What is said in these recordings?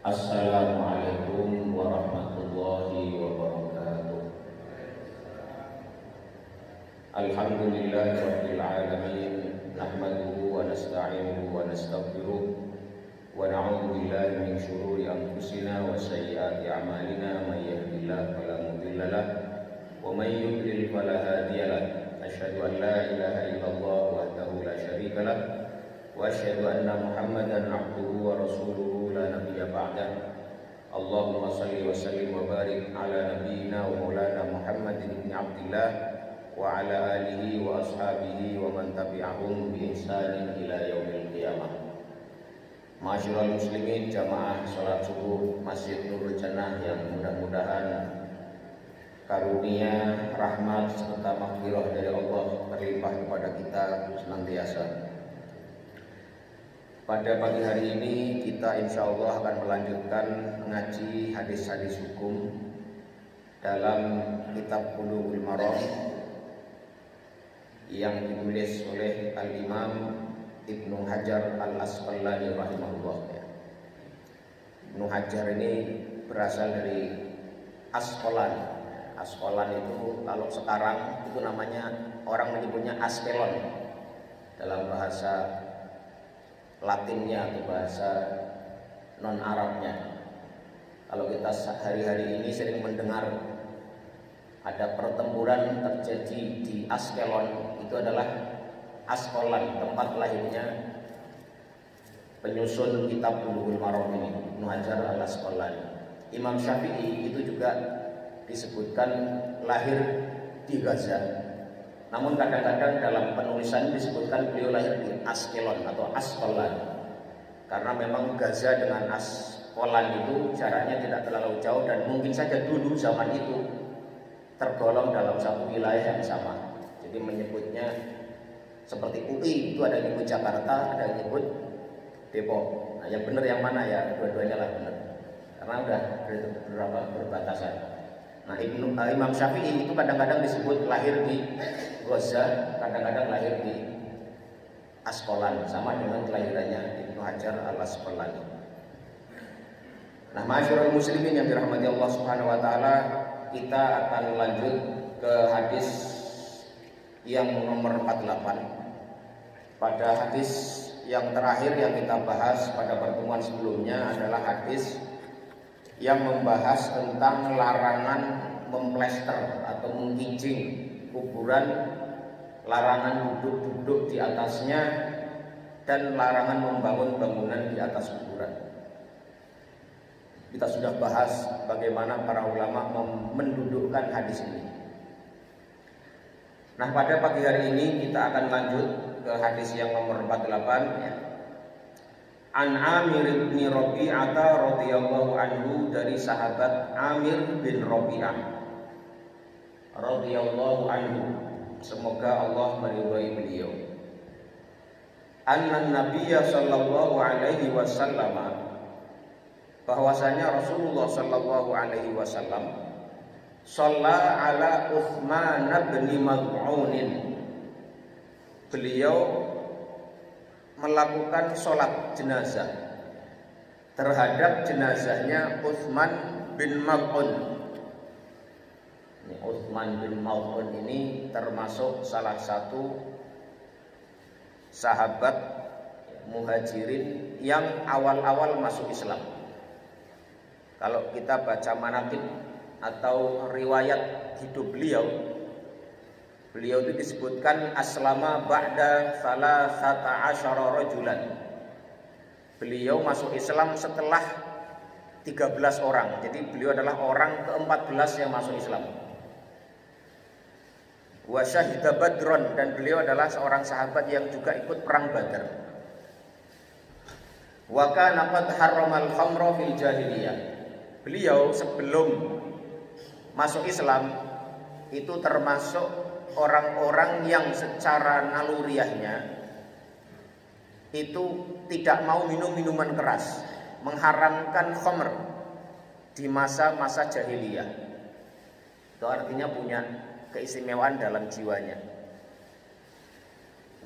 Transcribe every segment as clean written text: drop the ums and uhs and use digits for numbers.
Assalamualaikum warahmatullahi wabarakatuh. Alhamdulillahirabbil alamin, nahmaduhu wa nasta'inuhu wa nastaghfiruh wa na'udzu billahi min syururi anfusina wa sayyiati a'malina, may yahdihillahu fala mudilla lahu wa may yudlil fala hadiya lahu. Asyhadu an la ilaha illallah wahdahu la syarika lahu wa asyhadu anna Muhammadan 'abduhu wa rasuluhu la nabiyya ba'dah. Allahumma shalli wa sallim wa barik ala nabiyyina wa maulana Muhammadin ibn Abdillah wa ala alihi wa ashabihi wa man tabi'ahum bi ihsanin ila yaumil qiyamah. Ma'asyiral muslimin, jamaah salat subuh Masjid Nurul Jannah yang mudah-mudahan karunia, rahmat serta maghfirah dari Allah terlimpah kepada kita senantiasa. Pada pagi hari ini kita insya Allah akan melanjutkan mengaji hadis-hadis hukum dalam kitab Bulughul Maram yang ditulis oleh Al-Imam Ibnu Hajar Al-Asqalani rahimahullah. Ibnu Hajar ini berasal dari Asqalan. Asqalan itu kalau sekarang itu namanya, orang menyebutnya Askelon dalam bahasa Latinnya atau bahasa non-Arabnya. Kalau kita hari-hari ini sering mendengar ada pertempuran terjadi di Askelon, itu adalah Asqalan, tempat lahirnya penyusun kitab Bulughul Maram ini, Ibnu Hajar Al-Asqalani. Imam Syafi'i itu juga disebutkan lahir di Gaza. Namun kadang-kadang dalam penulisan disebutkan beliau lahir di Askelon atau Asqalan, karena memang Gaza dengan Asqalan itu jaraknya tidak terlalu jauh dan mungkin saja dulu zaman itu tergolong dalam satu wilayah yang sama. Jadi menyebutnya seperti UI itu ada yang nyebut Jakarta, ada yang nyebut Depok. Nah, yang benar yang mana ya? Dua-duanya lah benar, karena udah berapa berbatasan. Nah, Imam Syafi'i itu kadang-kadang disebut lahir di Gaza, kadang-kadang lahir di Asqalan, sama dengan kelahirannya Ibnu Hajar Al-Asqalani. Nah, ma'asyiral muslimin yang dirahmati Allah Subhanahu wa taala, kita akan lanjut ke hadis yang nomor 48. Pada hadis yang terakhir yang kita bahas pada pertemuan sebelumnya adalah hadis yang membahas tentang larangan memplester atau mengkincing kuburan, larangan duduk-duduk di atasnya, dan larangan membangun bangunan di atas kuburan. Kita sudah bahas bagaimana para ulama mendudukkan hadis ini. Nah, pada pagi hari ini kita akan lanjut ke hadis yang nomor 48 ya. An Amir bin Rabi'ah radhiyallahu anhu, dari sahabat Amir bin Rabi'ah radhiyallahu anhu, semoga Allah meridhai beliau. Anna Nabiyya sallallahu alaihi wasallam, bahwasanya Rasulullah sallallahu alaihi wasallam shalla ala Utsman bin Maz'un, beliau melakukan sholat jenazah terhadap jenazahnya Utsman bin Maz'un. Utsman bin Maz'un ini termasuk salah satu sahabat muhajirin yang awal-awal masuk Islam. Kalau kita baca manaqib atau riwayat hidup beliau itu disebutkan aslama ba'da salasata asyara rajulan. Beliau masuk Islam setelah 13 orang. Jadi beliau adalah orang ke-14 yang masuk Islam. Wa syahida badron, dan beliau adalah seorang sahabat yang juga ikut perang Badar. Wa kana qad harramal khamra fil jahiliyah. Beliau sebelum masuk Islam itu termasuk orang-orang yang secara naluriahnya itu tidak mau minum minuman keras, mengharamkan khamr di masa-masa jahiliyah. Itu artinya punya keistimewaan dalam jiwanya.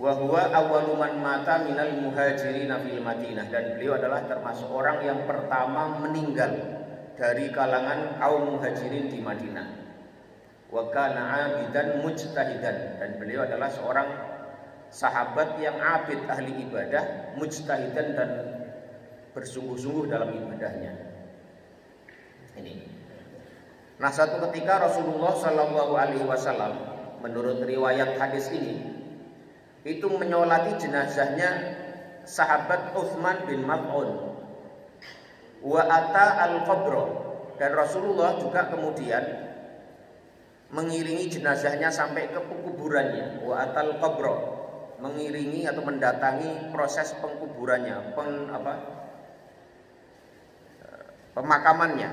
Wa huwa awwalu man mata minal muhajirin fil Madinah, dan beliau adalah termasuk orang yang pertama meninggal dari kalangan kaum muhajirin di Madinah. Wa kana abidan mujtahidan, dan beliau adalah seorang sahabat yang abid, ahli ibadah, mujtahidan dan bersungguh-sungguh dalam ibadahnya. Ini. Nah, satu ketika Rasulullah Shallallahu Alaihi Wasallam menurut riwayat hadis ini itu menyolati jenazahnya sahabat Utsman bin Maz'un wa ata al-qabra, dan Rasulullah juga kemudian mengiringi jenazahnya sampai ke kuburannya, wa atal qabra, mengiringi atau mendatangi proses pengkuburannya, pemakamannya.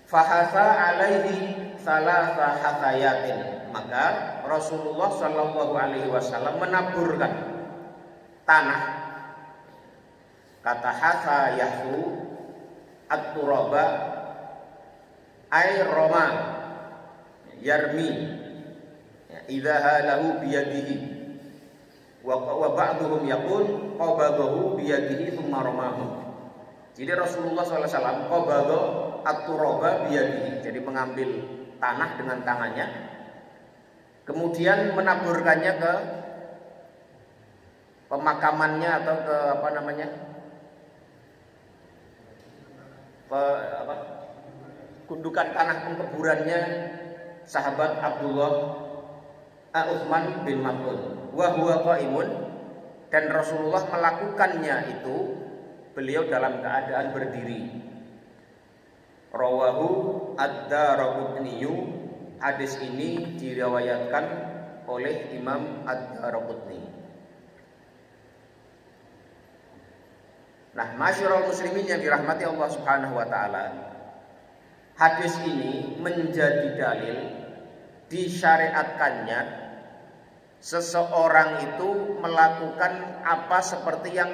Fahasa alaihi salasa hasayatin, maka Rasulullah Shallallahu Alaihi Wasallam menaburkan tanah. Kata hasa yahsu at-turaba ay roma yarmi idza halahu biyadihi wa ba'dhum yaqul qabadahu biyadihi thumma ramahu. Jadi Rasulullah SAW qabadha at-turaba biyadihi, jadi mengambil tanah dengan tangannya, kemudian menaburkannya ke pemakamannya atau ke gundukan tanah pengkuburannya sahabat Utsman bin Maz'un. Wa huwa qaimun, dan Rasulullah melakukannya itu beliau dalam keadaan berdiri. Rawahu ad-Daraqutni, hadis ini diriwayatkan oleh Imam ad-Daraqutni. Nah, masyarul muslimin yang dirahmati Allah Subhanahu wa taala, hadis ini menjadi dalil disyariatkannya seseorang itu melakukan apa seperti yang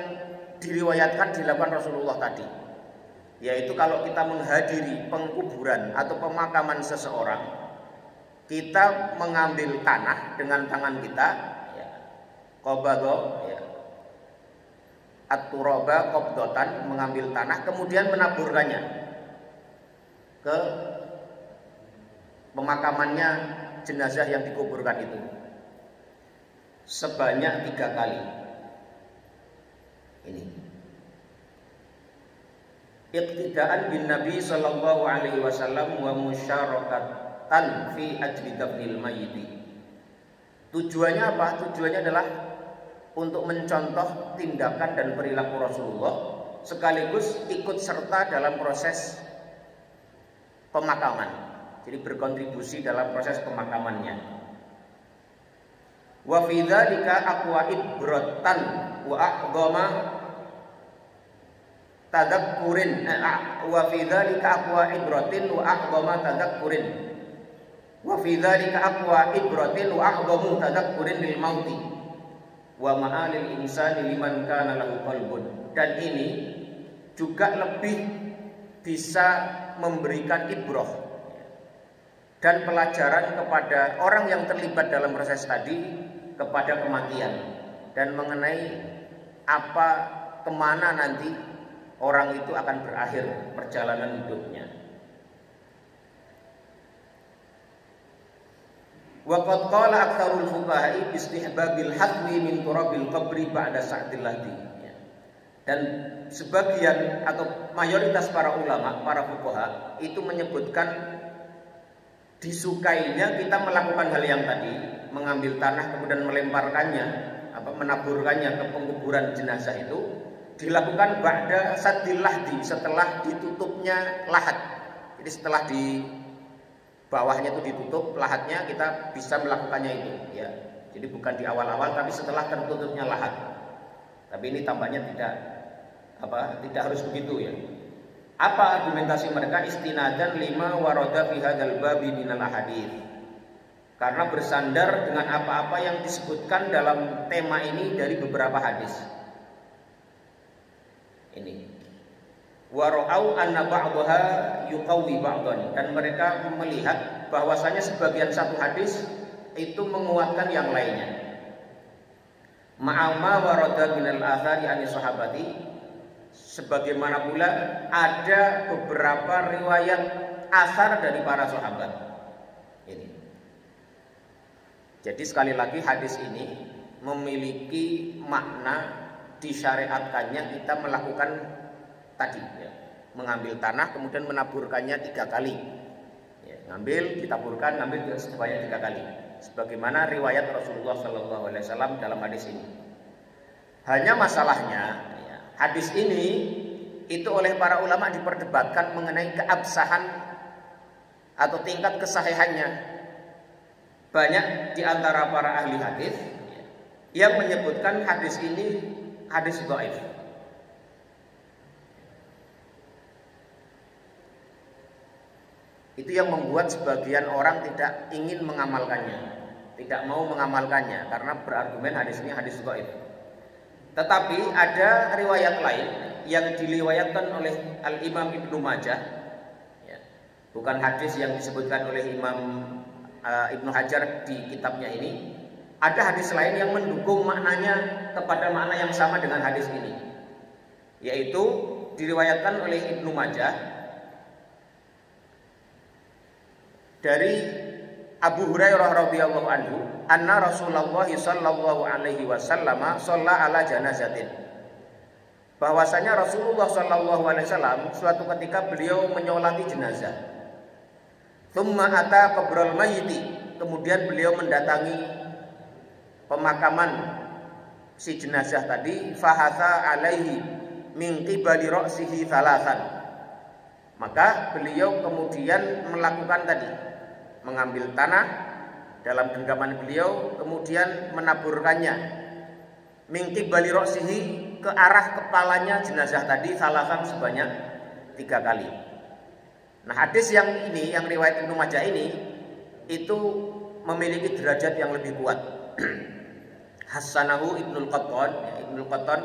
diriwayatkan dilakukan Rasulullah tadi, yaitu kalau kita menghadiri pengkuburan atau pemakaman seseorang, kita mengambil tanah dengan tangan kita, qabadha, at-turaba qabdatan, mengambil tanah kemudian menaburkannya ke pemakamannya jenazah yang dikuburkan itu sebanyak 3 kali. Ini iqtidaan bin Nabi sallallahu alaihi wasallam wa musyarakatan fi ajli dafnil mayyit. Tujuannya apa? Tujuannya adalah untuk mencontoh tindakan dan perilaku Rasulullah, sekaligus ikut serta dalam proses pemakaman. Jadi berkontribusi dalam proses pemakamannya. Wa fi dzalika aqwa ibratan wa aqdama tadakkurin, wa fi dzalika aqwa ibratin wa aqdama tadakkurin, wa fi dzalika aqwa ibratin wa aqdamu tadakkurin lil mauti wa ma'alil insani liman kana lahu qalbun. Dan ini juga lebih bisa memberikan ibrah dan pelajaran kepada orang yang terlibat dalam proses tadi, kepada kematian, dan mengenai apa kemana nanti orang itu akan berakhir perjalanan hidupnya. Wa qad qala aktsarul fuqaha'i bi istihbabil hadwi min turabil qabri ba'da sa'dil lahdi. Dan sebagian atau mayoritas para ulama, para fuqaha itu menyebutkan disukainya kita melakukan hal yang tadi, mengambil tanah kemudian melemparkannya, menaburkannya ke pengkuburan jenazah itu dilakukan ba'da sa'dil lahdi, setelah ditutupnya lahat. Jadi setelah di bawahnya itu ditutup lahatnya, kita bisa melakukannya itu, ya. Jadi bukan di awal-awal, tapi setelah tertutupnya lahat. Tapi ini tampaknya tidak harus begitu, ya. Apa argumentasi mereka? Istinadan lima warada fi hadzal babi minal ahadits. Karena bersandar dengan apa-apa yang disebutkan dalam tema ini dari beberapa hadis. Ini. Wa ra'au anna ba'daha yuqawwi ba'dan, dan mereka melihat bahwasanya sebagian satu hadis itu menguatkan yang lainnya. Ma'ama warada minal athari ani sahabati, sebagaimana pula ada beberapa riwayat asar dari para sahabat. Ini. Jadi sekali lagi hadis ini memiliki makna disyariatkannya kita melakukan tadi ya, mengambil tanah kemudian menaburkannya 3 kali ya, ngambil ditaburkan ngambil sebanyak 3 kali sebagaimana riwayat Rasulullah SAW dalam hadis ini. Hanya masalahnya ya, hadis ini itu oleh para ulama diperdebatkan mengenai keabsahan atau tingkat kesahihannya. Banyak di antara para ahli hadis yang menyebutkan hadis ini hadis dhaif. Itu yang membuat sebagian orang tidak ingin mengamalkannya, tidak mau mengamalkannya karena berargumen hadis ini hadis dhaif. Tetapi ada riwayat lain yang diriwayatkan oleh Al-Imam Ibnu Majah ya, bukan hadis yang disebutkan oleh Imam Ibnu Hajar di kitabnya ini. Ada hadis lain yang mendukung maknanya kepada makna yang sama dengan hadis ini, yaitu diriwayatkan oleh Ibnu Majah dari Abu Hurairah radhiyallahu anhu, anna Rasulullah sallallahu alaihi wasallam shalla ala janazatin. Bahwasanya Rasulullah sallallahu alaihi wasallam suatu ketika beliau menyolati jenazah. Tsumma ata qabrul mayyiti, kemudian beliau mendatangi pemakaman si jenazah tadi, fahatha alaihi min qibali ra'sihi thalathan. Maka beliau kemudian melakukan tadi, mengambil tanah dalam genggaman beliau, kemudian menaburkannya min qibali ra'sihi, ke arah kepalanya jenazah tadi, thalathan sebanyak 3 kali. Nah, hadis yang ini, yang riwayat Ibnu Majah ini, itu memiliki derajat yang lebih kuat. Hasanahu Ibnul Qattan, ya, Ibnul Qattan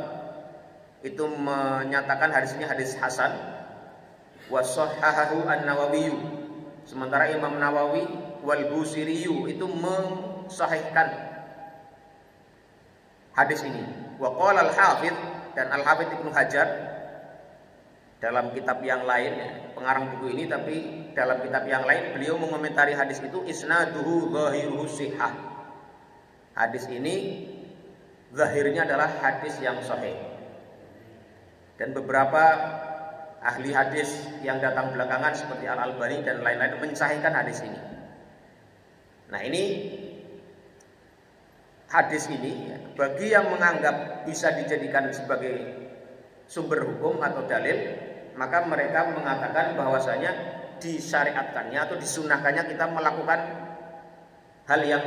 itu menyatakan hadis ini hadis hasan. Wa sahhahahu An-Nawawi, sementara Imam Nawawi wal Busiri itu mensahihkan hadis ini. Wa qala al-Hafidz, dan Al-Hafidz Ibnu Hajar dalam kitab yang lain ya, pengarang buku ini, tapi dalam kitab yang lain beliau mengomentari hadis itu isnaduhu zahiruhu sihah. Hadis ini zahirnya adalah hadis yang sahih. Dan beberapa ahli hadis yang datang belakangan seperti Al-Albani dan lain-lain mensahihkan hadis ini. Nah, ini hadis ini bagi yang menganggap bisa dijadikan sebagai sumber hukum atau dalil, maka mereka mengatakan bahwasanya disyariatkannya atau disunahkannya kita melakukan hal yang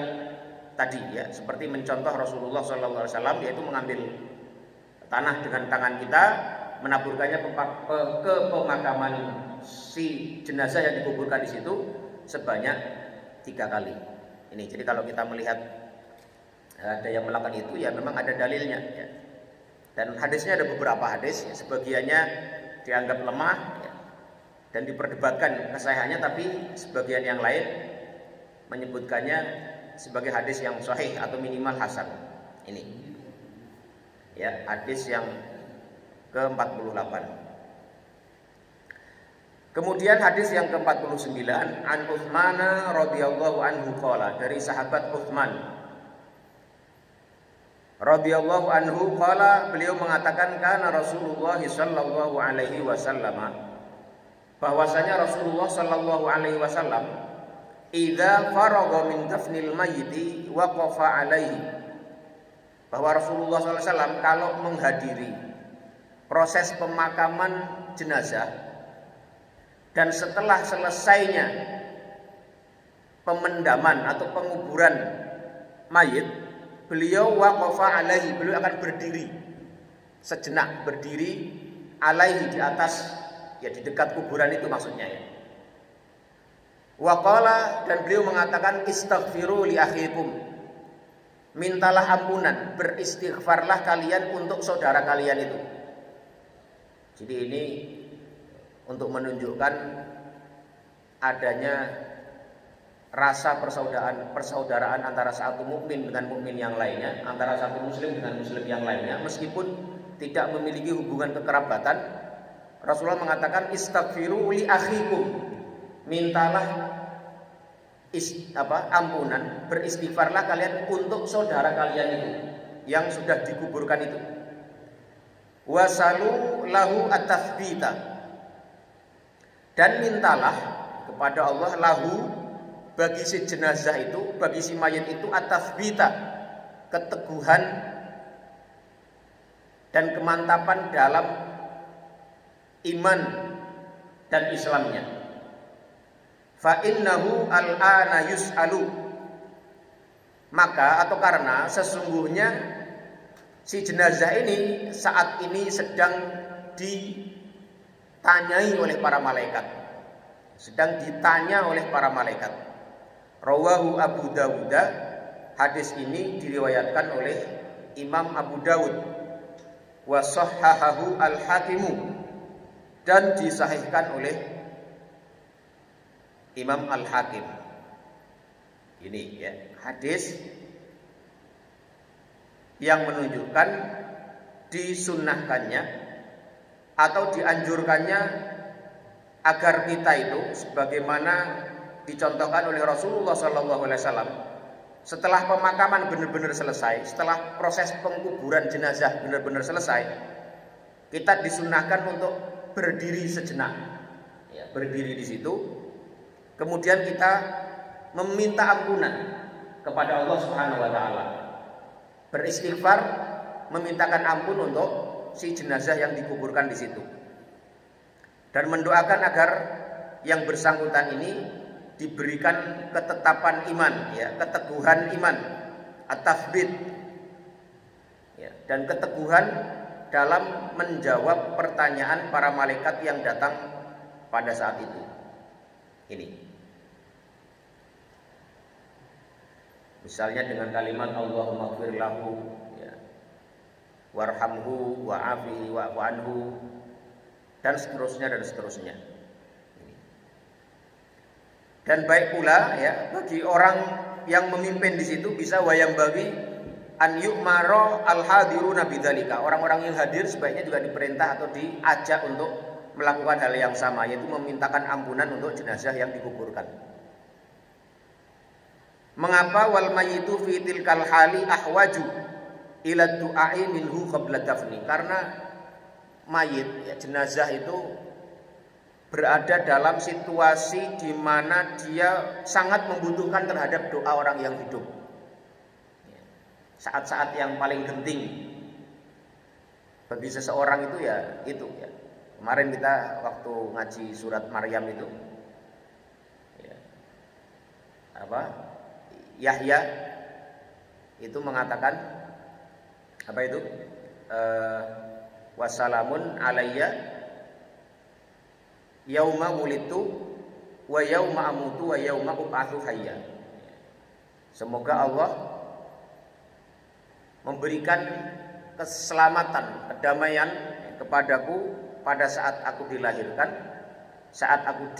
tadi ya, seperti mencontoh Rasulullah SAW, yaitu mengambil tanah dengan tangan kita, menaburkannya ke pemakaman si jenazah yang dikuburkan di situ sebanyak 3 kali. Ini jadi kalau kita melihat ada yang melakukan itu ya memang ada dalilnya ya. Dan hadisnya ada beberapa hadis ya, sebagiannya dianggap lemah ya, dan diperdebatkan kesahihannya, tapi sebagian yang lain menyebutkannya sebagai hadis yang sahih atau minimal hasan. Ini ya, hadis yang ke-48. Kemudian hadis yang ke-49, an Utsman radhiyallahu anhu qala, dari sahabat Utsman radhiyallahu anhu qala, beliau mengatakan kana Rasulullah sallallahu alaihi wasallam, bahwasanya Rasulullah sallallahu alaihi wasallam idza faragha min dafnil mayyiti waqafa alaihi, bahwa Rasulullah SAW kalau menghadiri proses pemakaman jenazah dan setelah selesainya pemendaman atau penguburan mayit, beliau waqafa alaihi, beliau akan berdiri sejenak, berdiri alaihi, di atas ya, di dekat kuburan itu maksudnya ya. Waqala, dan beliau mengatakan istaghfiru li akhikum, mintalah ampunan, beristighfarlah kalian untuk saudara kalian itu. Jadi ini untuk menunjukkan adanya rasa persaudaraan antara satu mukmin dengan mukmin yang lainnya, antara satu muslim dengan muslim yang lainnya, meskipun tidak memiliki hubungan kekerabatan. Rasulullah mengatakan istaghfiru li akhikum, mintalah ampunan, beristighfarlah kalian untuk saudara kalian itu yang sudah dikuburkan itu. Wasalu lahu at-tathbita, dan mintalah kepada Allah lahu, bagi si jenazah itu, bagi si mayit itu, at-tathbita, keteguhan dan kemantapan dalam iman dan Islamnya. Fa innahu al-ana yus'alu, maka atau karena sesungguhnya si jenazah ini saat ini sedang ditanyai oleh para malaikat, sedang ditanya oleh para malaikat. Rawahu Abu Dawud, hadis ini diriwayatkan oleh Imam Abu Dawud. Wa sahhahahu al-Hakimu, dan disahihkan oleh Imam Al-Hakim. Ini ya, hadis yang menunjukkan disunnahkannya atau dianjurkannya agar kita itu sebagaimana dicontohkan oleh Rasulullah SAW, setelah pemakaman benar-benar selesai, setelah proses pengkuburan jenazah benar-benar selesai, kita disunnahkan untuk berdiri sejenak, ya, berdiri di situ, kemudian kita meminta ampunan kepada Allah Subhanahu wa taala, beristighfar, memintakan ampun untuk si jenazah yang dikuburkan di situ, dan mendoakan agar yang bersangkutan ini diberikan ketetapan iman, ya, keteguhan iman, at-tathbit, ya, dan keteguhan dalam menjawab pertanyaan para malaikat yang datang pada saat itu. Ini, misalnya dengan kalimat Allahumma ighfir lahu, ya, warhamhu wa'afihi wa'fu anhu, dan seterusnya dan seterusnya. Dan baik pula ya bagi orang yang memimpin di situ bisa wayang bagi an yu'maro al-hadiruna bidzalika. Orang-orang yang hadir sebaiknya juga diperintah atau diajak untuk melakukan hal yang sama, yaitu memintakan ampunan untuk jenazah yang dikuburkan. Mengapa wal mayyitu fi tilkal hali ahwaju ila du'ai minhu qabla dafni? Karena mayit, ya, jenazah itu berada dalam situasi di mana dia sangat membutuhkan terhadap doa orang yang hidup. Saat-saat yang paling genting bagi seseorang itu ya itu ya. Kemarin kita waktu ngaji surat Maryam itu, ya, Yahya itu mengatakan apa itu? Wassalamun alayya yauma wulitu wa yauma amutu wa yauma ub'atsu hayya. Semoga Allah memberikan keselamatan, kedamaian kepadaku pada saat aku dilahirkan, saat aku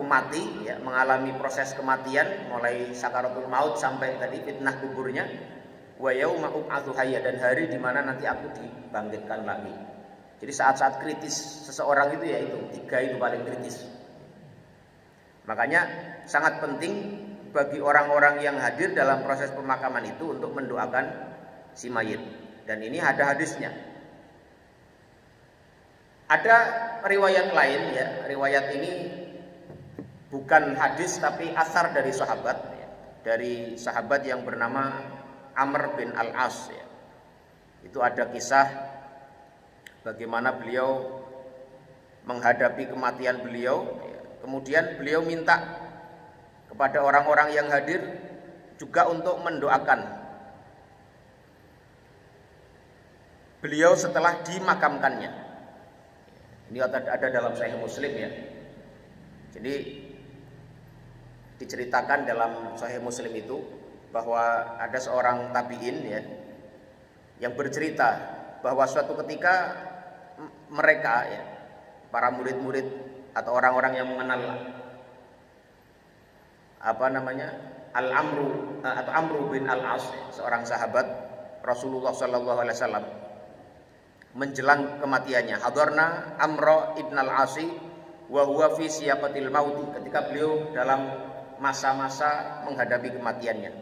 mati, ya, mengalami proses kematian mulai sakaratul maut sampai tadi fitnah kuburnya, wa yauma ub'atsu hayya, dan hari di mana nanti aku dibangkitkan lagi. Jadi saat-saat kritis seseorang itu ya itu, tiga itu paling kritis. Makanya sangat penting bagi orang-orang yang hadir dalam proses pemakaman itu untuk mendoakan si mayit. Dan ini ada hadisnya. Ada riwayat lain, ya, riwayat ini bukan hadis tapi asar dari sahabat, ya, dari sahabat yang bernama Amr bin Al-As, ya. Itu ada kisah bagaimana beliau menghadapi kematian beliau, ya. Kemudian beliau minta kepada orang-orang yang hadir juga untuk mendoakan beliau setelah dimakamkannya. Ini ada dalam Sahih Muslim, ya. Jadi diceritakan dalam Sahih Muslim itu bahwa ada seorang tabi'in, ya, yang bercerita bahwa suatu ketika mereka, ya, para murid-murid atau orang-orang yang mengenal apa namanya Al-Amru atau Amru bin Al-As, seorang sahabat Rasulullah sallallahu alaihi wasallam menjelang kematiannya. Hadarna Amr ibn Al-Asi wa huwa fi siyapatil maut, ketika beliau dalam masa-masa menghadapi kematiannya.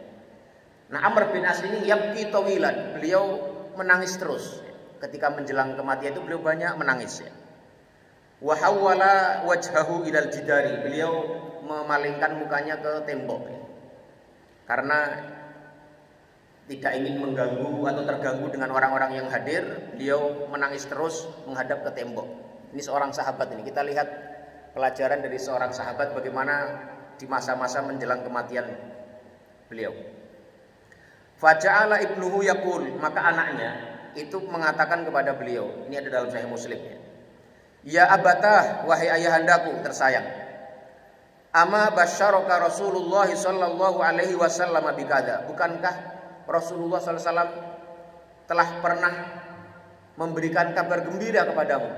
Nah, Amr bin As ini yabki tawilan, beliau menangis terus. Ketika menjelang kematian itu beliau banyak menangis ya. Wa hawwala wajhahu ilal jidari, beliau memalingkan mukanya ke tembok ya. Karena tidak ingin mengganggu atau terganggu dengan orang-orang yang hadir, beliau menangis terus menghadap ke tembok. Ini seorang sahabat ini. Kita lihat pelajaran dari seorang sahabat bagaimana di masa-masa menjelang kematian beliau. Faja'ala ibnuhu yaqul, maka anaknya itu mengatakan kepada beliau, ini ada dalam Sahih Muslim ya. Ya abatah, wahai ayahandaku tersayang. Ama basyaraka Rasulullah sallallahu alaihi wasallam bikada. Bukankah Rasulullah sallallahu alaihi wasallam telah pernah memberikan kabar gembira kepadamu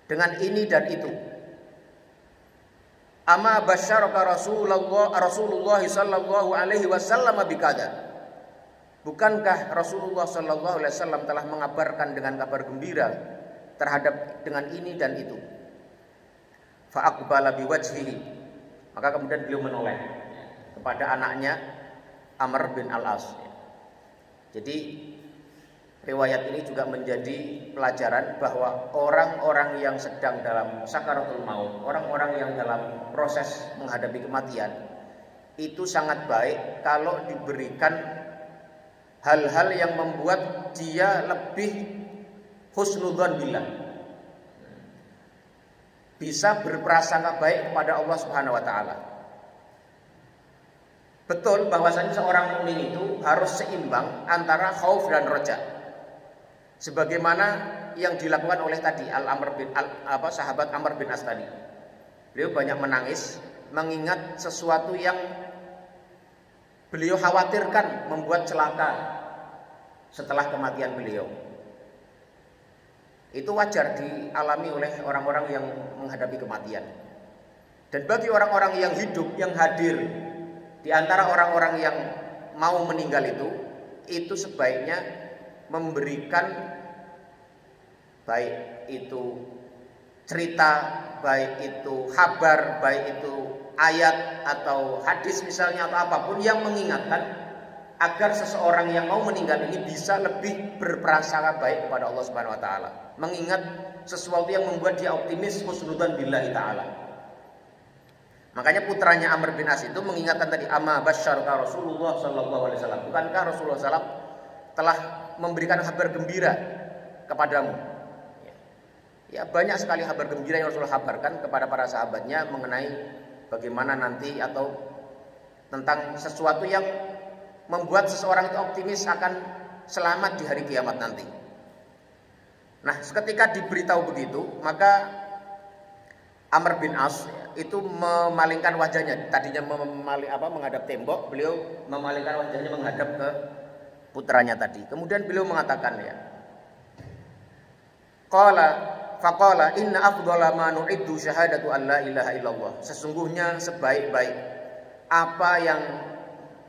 dengan ini dan itu? Ama basyaraka Rasulullah sallallahu alaihi wasallam bikada. Bukankah Rasulullah sallallahu alaihi wasallam telah mengabarkan dengan kabar gembira terhadap dengan ini dan itu? Fa aqbala biwajhihi, maka kemudian beliau menoleh kepada anaknya Amr bin Al-As. Jadi riwayat ini juga menjadi pelajaran bahwa orang-orang yang sedang dalam sakaratul maut, orang-orang yang dalam proses menghadapi kematian, itu sangat baik kalau diberikan hal-hal yang membuat dia lebih husnudzon billah, bisa berprasangka baik kepada Allah Subhanahu wa taala. Betul bahwasanya seorang mukmin itu harus seimbang antara khauf dan roja. Sebagaimana yang dilakukan oleh tadi sahabat Amr bin As tadi. Beliau banyak menangis mengingat sesuatu yang beliau khawatirkan membuat celaka setelah kematian beliau. Itu wajar dialami oleh orang-orang yang menghadapi kematian. Dan bagi orang-orang yang hidup, yang hadir di antara orang-orang yang mau meninggal itu sebaiknya memberikan baik itu cerita, baik itu kabar, baik itu ayat atau hadis misalnya atau apapun yang mengingatkan agar seseorang yang mau meninggal ini bisa lebih berprasangka baik kepada Allah Subhanahu wa taala, mengingat sesuatu yang membuat dia optimis husnudzon billahi taala. Makanya putranya Amr bin As itu mengingatkan tadi, ama basyaraka Rasulullah sallallahu alaihi wasallam. Bukankah Rasulullah SAW telah memberikan kabar gembira kepadamu? Ya, banyak sekali kabar gembira yang Rasulullah kabarkan kepada para sahabatnya mengenai bagaimana nanti atau tentang sesuatu yang membuat seseorang itu optimis akan selamat di hari kiamat nanti. Nah, ketika diberitahu begitu, maka Amr bin As itu memalingkan wajahnya. Tadinya menghadap tembok, beliau memalingkan wajahnya menghadap ke putranya tadi. Kemudian beliau mengatakan ya, faqala inna afdhala ma nu'iddu syahadatu an la ilaha illallah. Sesungguhnya sebaik-baik apa yang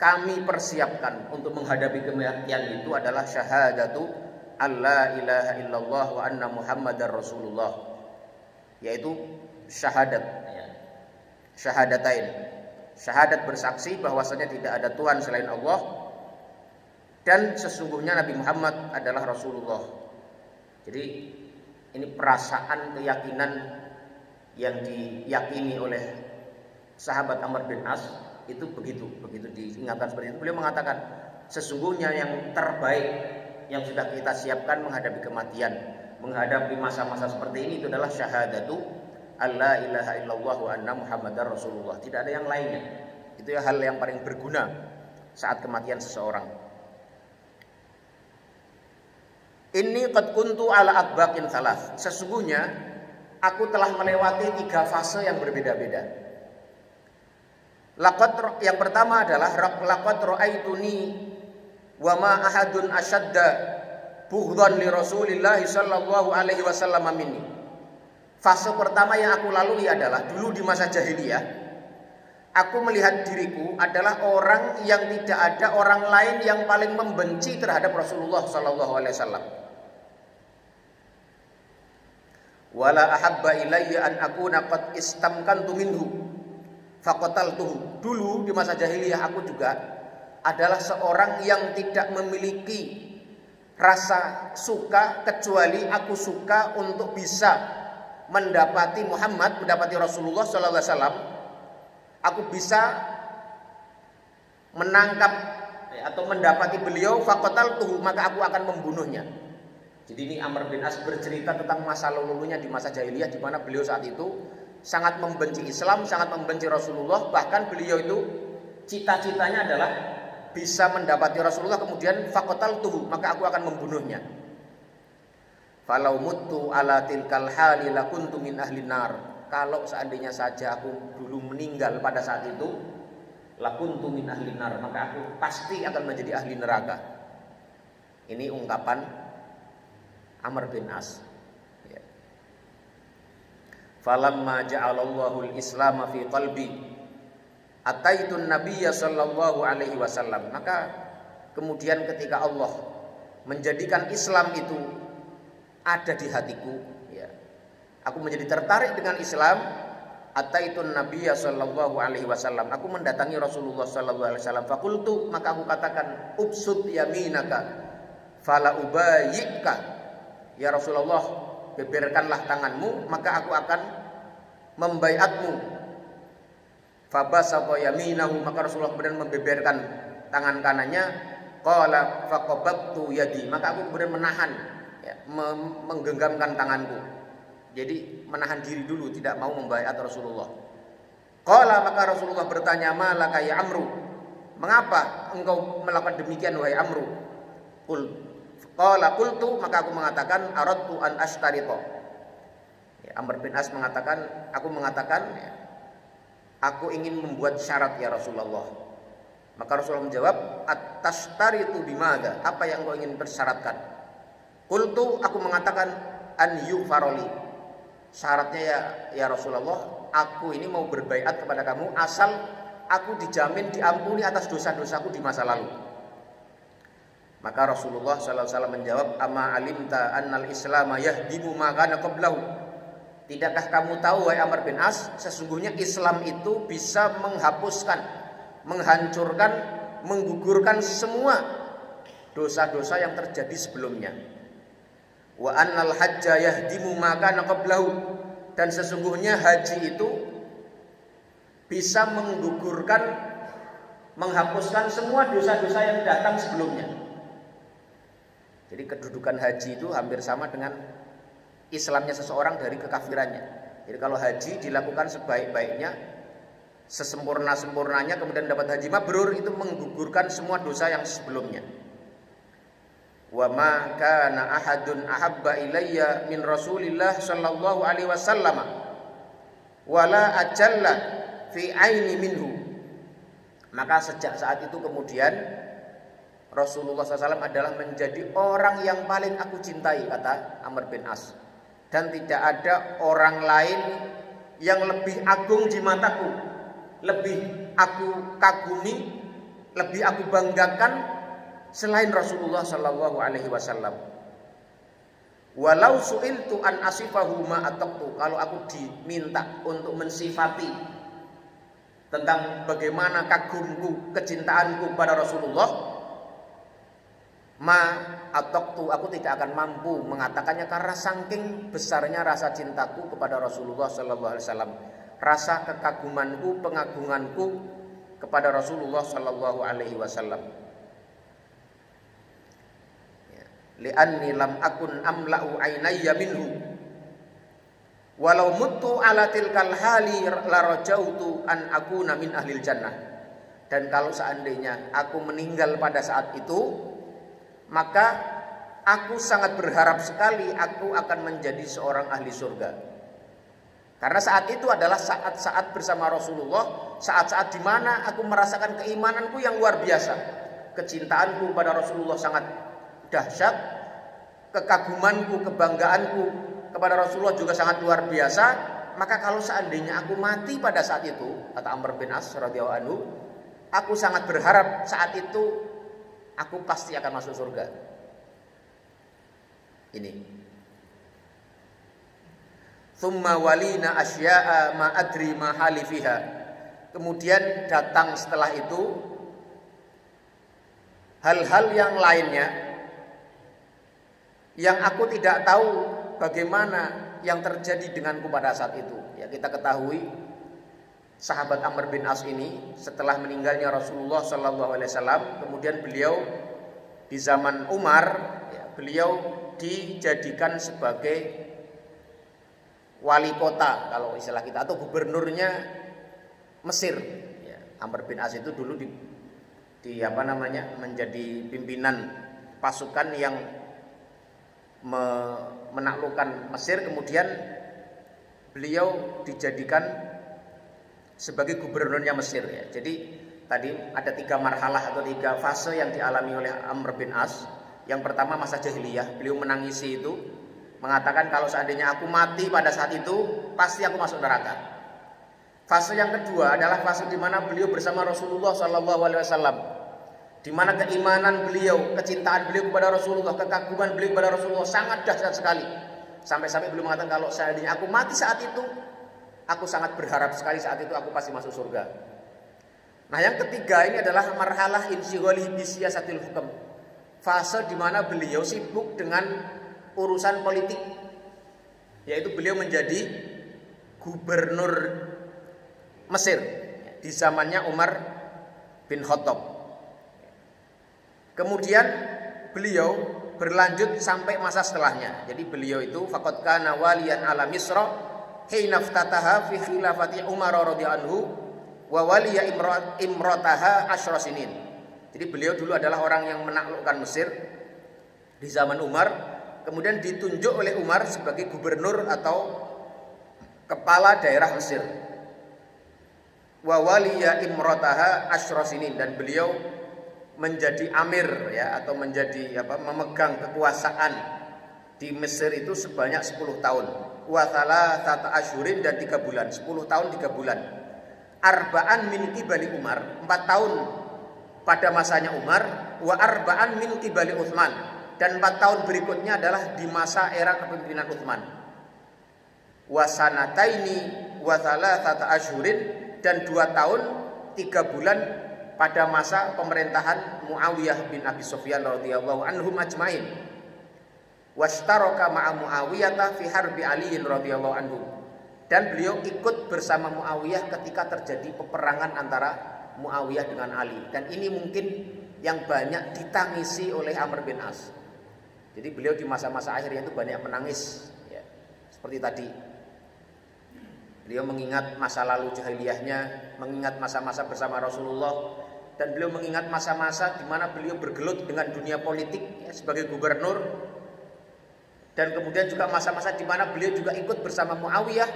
kami persiapkan untuk menghadapi kematian itu adalah syahadatu alla ilaha illallah wa anna muhammadar rasulullah, yaitu syahadat ya. Syahadatain, syahadat bersaksi bahwasanya tidak ada Tuhan selain Allah dan sesungguhnya Nabi Muhammad adalah Rasulullah. Jadi ini perasaan keyakinan yang diyakini oleh sahabat Amr bin As itu begitu diingatkan seperti itu. Beliau mengatakan sesungguhnya yang terbaik yang sudah kita siapkan menghadapi kematian, menghadapi masa-masa seperti ini itu adalah syahadatu alla ilaha illallah wa anna muhammadar rasulullah. Tidak ada yang lainnya. Itu ya hal yang paling berguna saat kematian seseorang. Ini qad kuntu ala atbaqin salas. Sesungguhnya aku telah melewati 3 fase yang berbeda-beda. Yang pertama adalah laqad ra'aituni wa ma ahadun ashadda bughdhan li Rasulillah sallallahu alaihi wasallam minni. Fase pertama yang aku lalui adalah dulu di masa jahiliyah aku melihat diriku adalah orang yang tidak ada orang lain yang paling membenci terhadap Rasulullah sallallahu alaihi wasallam. Wala ahabba ilayya an akuna qad istamkantu minhu faqataltuhu. Dulu di masa jahiliyah aku juga adalah seorang yang tidak memiliki rasa suka kecuali aku suka untuk bisa mendapati Muhammad, mendapati Rasulullah sallallahu alaihi wasallam. Aku bisa menangkap atau mendapati beliau, faqataltuhu, maka aku akan membunuhnya. Jadi ini Amr bin As bercerita tentang masa lalunya di masa jahiliyah, di mana beliau saat itu sangat membenci Islam, sangat membenci Rasulullah. Bahkan beliau itu cita-citanya adalah bisa mendapati Rasulullah, kemudian faqataltuhu, maka aku akan membunuhnya. Falau muttu ala tilkal hali lakuntu min ahlin nar. Kalau seandainya saja aku dulu meninggal pada saat itu, lakuntu min ahlin nar, maka aku pasti akan menjadi ahli neraka. Ini ungkapan Amr bin As. Ya. Falamma ja'alallahu al-Islam fi qalbi ataitun nabiyya sallallahu alaihi wasallam. Maka kemudian ketika Allah menjadikan Islam itu ada di hatiku, ya, aku menjadi tertarik dengan Islam. Ataitun nabiyya sallallahu alaihi wasallam, aku mendatangi Rasulullah sallallahu alaihi wasallam. Faqultu, maka aku katakan, ubsut yaminaka fala ubayyika. Ya Rasulullah, beberkanlah tanganmu, maka aku akan membaiatmu. Fabasata yaminahu, maka Rasulullah kemudian membeberkan tangan kanannya. Qala faqabattu yadi, maka aku kemudian menahan, ya, menggenggamkan tanganku. Jadi menahan diri dulu, tidak mau membaiat Rasulullah. Qala, maka Rasulullah bertanya, malaka ya Amru, mengapa engkau melakukan demikian wahai Amru? Qala qultu, maka aku mengatakan, aradtu an ashtarita. Ya, Amr bin As mengatakan, ya, aku ingin membuat syarat ya Rasulullah. Maka Rasulullah menjawab, at-tashtaritu bimada? Apa yang engkau ingin bersyaratkan? Qultu, aku mengatakan, an yufaroli. Syaratnya ya Rasulullah, aku ini mau berbaiat kepada kamu asal aku dijamin diampuni atas dosa-dosaku di masa lalu. Maka Rasulullah SAW menjawab, ama alimta annal islama yahdimu ma kana qablahu. Tidakkah kamu tahu wahai Amr bin As, sesungguhnya Islam itu bisa menghapuskan, menghancurkan, menggugurkan semua dosa-dosa yang terjadi sebelumnya. Wa annal hajja yahdimu ma kana qablahu, dan sesungguhnya haji itu bisa menggugurkan, menghapuskan semua dosa-dosa yang datang sebelumnya. Jadi kedudukan haji itu hampir sama dengan Islamnya seseorang dari kekafirannya. Jadi kalau haji dilakukan sebaik-baiknya, sesempurna-sempurnanya, kemudian dapat haji mabrur, itu menggugurkan semua dosa yang sebelumnya. Wa ma kana ahadun ahabba ilayya min Rasulillah sallallahu alaihi wasallam wala ajalla fi aini minhu. Maka sejak saat itu kemudian Rasulullah SAW adalah menjadi orang yang paling aku cintai, kata Amr bin As. Dan tidak ada orang lain yang lebih agung di mataku, lebih aku kagumi, lebih aku banggakan selain Rasulullah Sallallahu Alaihi Wasallam. Walau su'iltu an asifahu ma ataqtu, kalau aku diminta untuk mensifati tentang bagaimana kagumku, kecintaanku pada Rasulullah, ma ataqtu, aku tidak akan mampu mengatakannya karena saking besarnya rasa cintaku kepada Rasulullah Sallallahu Alaihi Wasallam, rasa kekagumanku, pengagunganku kepada Rasulullah Sallallahu Alaihi Wasallam. Li'anni lam akun amla'u ainayya minhu walau muttu ala tilkal hali la rajautu an akuna min ahlil jannah. Dan kalau seandainya aku meninggal pada saat itu, maka aku sangat berharap sekali aku akan menjadi seorang ahli surga. Karena saat itu adalah saat-saat bersama Rasulullah, saat-saat di mana aku merasakan keimananku yang luar biasa. Kecintaanku pada Rasulullah sangat dahsyat, kekagumanku, kebanggaanku kepada Rasulullah juga sangat luar biasa. maka kalau seandainya aku mati pada saat itu, kata Amr bin As radhiyallahu anhu, aku sangat berharap saat itu aku pasti akan masuk surga. Ini. Tsumma walina asya'a ma adri ma halifiha. Kemudian datang setelah itu hal-hal yang lainnya yang aku tidak tahu bagaimana yang terjadi denganku pada saat itu. Ya, kita ketahui sahabat Amr bin As ini setelah meninggalnya Rasulullah Sallallahu Alaihi Wasallam, kemudian beliau di zaman Umar, ya, beliau dijadikan sebagai wali kota kalau istilah kita, atau gubernurnya Mesir. Ya, Amr bin As itu dulu menjadi pimpinan pasukan yang menaklukkan Mesir, kemudian beliau dijadikan sebagai gubernurnya Mesir. Ya. Jadi tadi ada 3 marhalah atau 3 fase yang dialami oleh Amr bin As. Yang pertama masa jahiliyah, beliau menangisi itu, mengatakan kalau seandainya aku mati pada saat itu pasti aku masuk neraka. Fase yang kedua adalah fase di mana beliau bersama Rasulullah Sallallahu Alaihi Wasallam, di mana keimanan beliau, kecintaan beliau kepada Rasulullah, kekaguman beliau kepada Rasulullah sangat dahsyat sekali. Sampai-sampai beliau mengatakan kalau seandainya aku mati saat itu, aku sangat berharap sekali saat itu aku pasti masuk surga. Nah, yang ketiga ini adalah marhalah insyghali bi siyasatil hukm. Fase di mana beliau sibuk dengan urusan politik, yaitu beliau menjadi gubernur Mesir di zamannya Umar bin Khattab. Kemudian beliau berlanjut sampai masa setelahnya. Jadi beliau itu faqad kana waliyan ala Misra hina ftataha fi khilafati Umar radhiyallahu anhu wa waliya imrataha asyra sinin. Jadi beliau dulu adalah orang yang menaklukkan Mesir di zaman Umar, kemudian ditunjuk oleh Umar sebagai gubernur atau kepala daerah Mesir. Wa waliya imrataha asyra sinin, dan beliau menjadi amir, ya, atau menjadi memegang kekuasaan di Mesir itu sebanyak 10 tahun. Wa thalathata asyhurin, dan 3 bulan, 10 tahun 3 bulan. Arba'an min qibali Umar, 4 tahun pada masanya Umar, wa arba'an min qibali Utsman, dan 4 tahun berikutnya adalah di masa era kepemimpinan Utsman. Wa sanataini wa thalathata asyhurin, dan 2 tahun 3 bulan pada masa pemerintahan Muawiyah bin Abi Sufyan radhiyallahu anhum ajmain. Wastaraka ma'a Muawiyah fi harbi Ali radhiyallahu anhu, dan beliau ikut bersama Muawiyah ketika terjadi peperangan antara Muawiyah dengan Ali. Dan ini mungkin yang banyak ditangisi oleh Amr bin As. Jadi beliau di masa-masa akhirnya itu banyak menangis, ya, seperti tadi. Beliau mengingat masa lalu jahiliyahnya, mengingat masa-masa bersama Rasulullah, dan beliau mengingat masa-masa di mana beliau bergelut dengan dunia politik, ya, sebagai gubernur, dan kemudian juga masa-masa di mana beliau juga ikut bersama Muawiyah